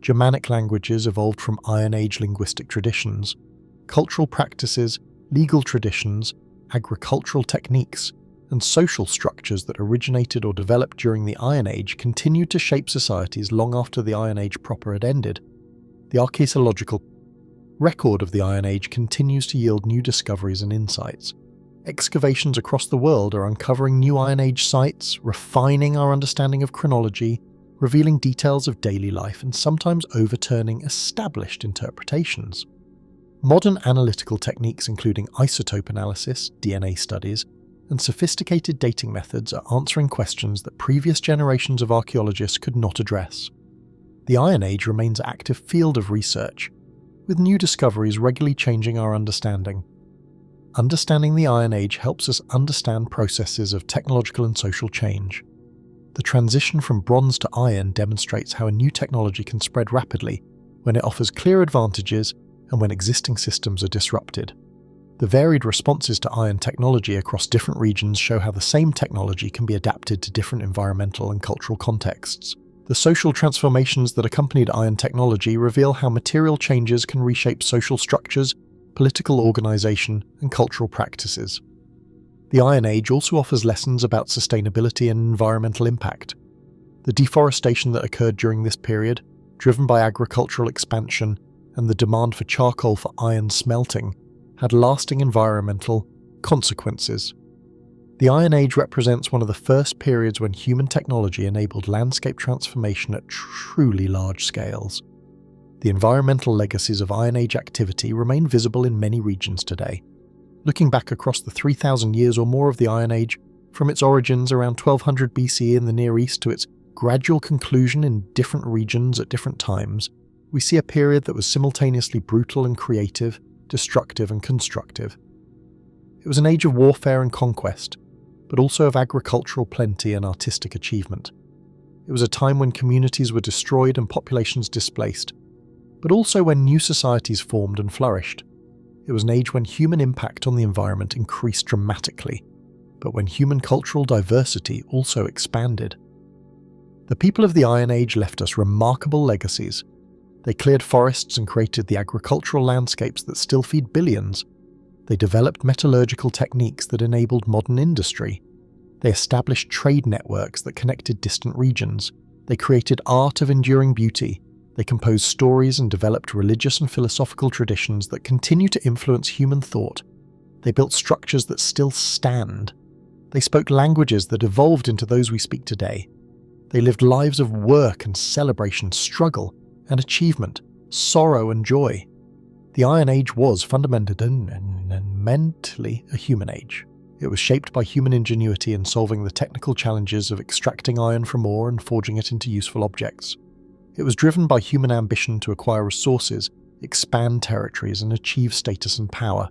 Germanic languages evolved from Iron Age linguistic traditions. Cultural practices, legal traditions, agricultural techniques, and social structures that originated or developed during the Iron Age continued to shape societies long after the Iron Age proper had ended. The archaeological record of the Iron Age continues to yield new discoveries and insights. Excavations across the world are uncovering new Iron Age sites, refining our understanding of chronology, revealing details of daily life, and sometimes overturning established interpretations. Modern analytical techniques including isotope analysis, DNA studies, and sophisticated dating methods are answering questions that previous generations of archaeologists could not address. The Iron Age remains an active field of research, with new discoveries regularly changing our understanding. Understanding the Iron Age helps us understand processes of technological and social change. The transition from bronze to iron demonstrates how a new technology can spread rapidly when it offers clear advantages and when existing systems are disrupted. The varied responses to iron technology across different regions show how the same technology can be adapted to different environmental and cultural contexts. The social transformations that accompanied iron technology reveal how material changes can reshape social structures, political organization, and cultural practices. The Iron Age also offers lessons about sustainability and environmental impact. The deforestation that occurred during this period, driven by agricultural expansion and the demand for charcoal for iron smelting, had lasting environmental consequences. The Iron Age represents one of the first periods when human technology enabled landscape transformation at truly large scales. The environmental legacies of Iron Age activity remain visible in many regions today. Looking back across the 3,000 years or more of the Iron Age, from its origins around 1200 BCE in the Near East to its gradual conclusion in different regions at different times, we see a period that was simultaneously brutal and creative, destructive and constructive. It was an age of warfare and conquest, but also of agricultural plenty and artistic achievement. It was a time when communities were destroyed and populations displaced, but also when new societies formed and flourished. It was an age when human impact on the environment increased dramatically, but when human cultural diversity also expanded. The people of the Iron Age left us remarkable legacies. They cleared forests and created the agricultural landscapes that still feed billions. They developed metallurgical techniques that enabled modern industry. They established trade networks that connected distant regions. They created art of enduring beauty. They composed stories and developed religious and philosophical traditions that continue to influence human thought. They built structures that still stand. They spoke languages that evolved into those we speak today. They lived lives of work and celebration, struggle and achievement, sorrow and joy. The Iron Age was fundamentally a human age. It was shaped by human ingenuity in solving the technical challenges of extracting iron from ore and forging it into useful objects. It was driven by human ambition to acquire resources, expand territories, and achieve status and power.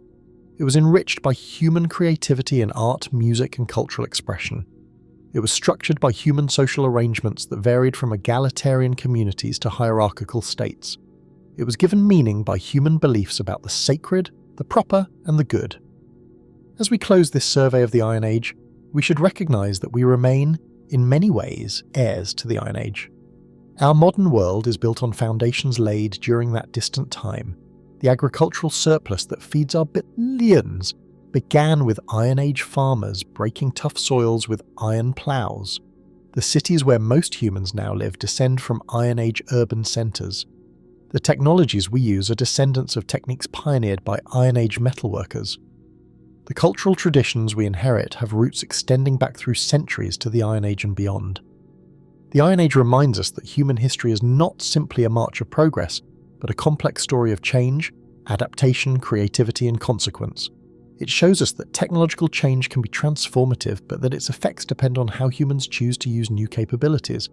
It was enriched by human creativity in art, music, and cultural expression. It was structured by human social arrangements that varied from egalitarian communities to hierarchical states. It was given meaning by human beliefs about the sacred, the proper, and the good. As we close this survey of the Iron Age, we should recognise that we remain, in many ways, heirs to the Iron Age. Our modern world is built on foundations laid during that distant time. The agricultural surplus that feeds our billions began with Iron Age farmers breaking tough soils with iron plows. The cities where most humans now live descend from Iron Age urban centres. The technologies we use are descendants of techniques pioneered by Iron Age metalworkers. The cultural traditions we inherit have roots extending back through centuries to the Iron Age and beyond. The Iron Age reminds us that human history is not simply a march of progress, but a complex story of change, adaptation, creativity, and consequence. It shows us that technological change can be transformative, but that its effects depend on how humans choose to use new capabilities.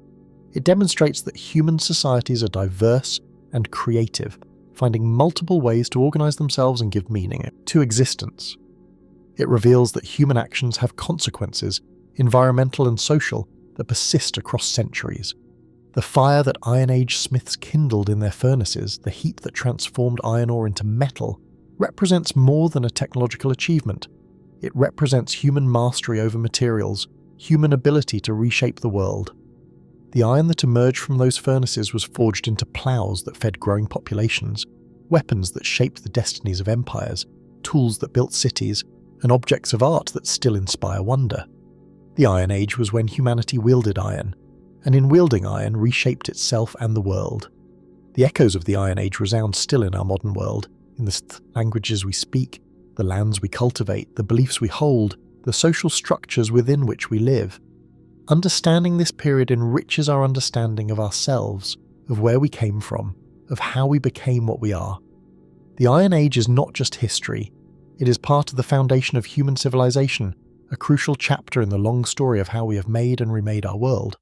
It demonstrates that human societies are diverse and creative, finding multiple ways to organize themselves and give meaning to existence. It reveals that human actions have consequences, environmental and social, that persist across centuries. The fire that Iron Age smiths kindled in their furnaces, the heat that transformed iron ore into metal, represents more than a technological achievement. It represents human mastery over materials, human ability to reshape the world. The iron that emerged from those furnaces was forged into plows that fed growing populations, weapons that shaped the destinies of empires, tools that built cities, and objects of art that still inspire wonder. The Iron Age was when humanity wielded iron, and in wielding iron reshaped itself and the world. The echoes of the Iron Age resound still in our modern world, in the languages we speak, the lands we cultivate, the beliefs we hold, the social structures within which we live. Understanding this period enriches our understanding of ourselves, of where we came from, of how we became what we are. The Iron Age is not just history, it is part of the foundation of human civilization, a crucial chapter in the long story of how we have made and remade our world.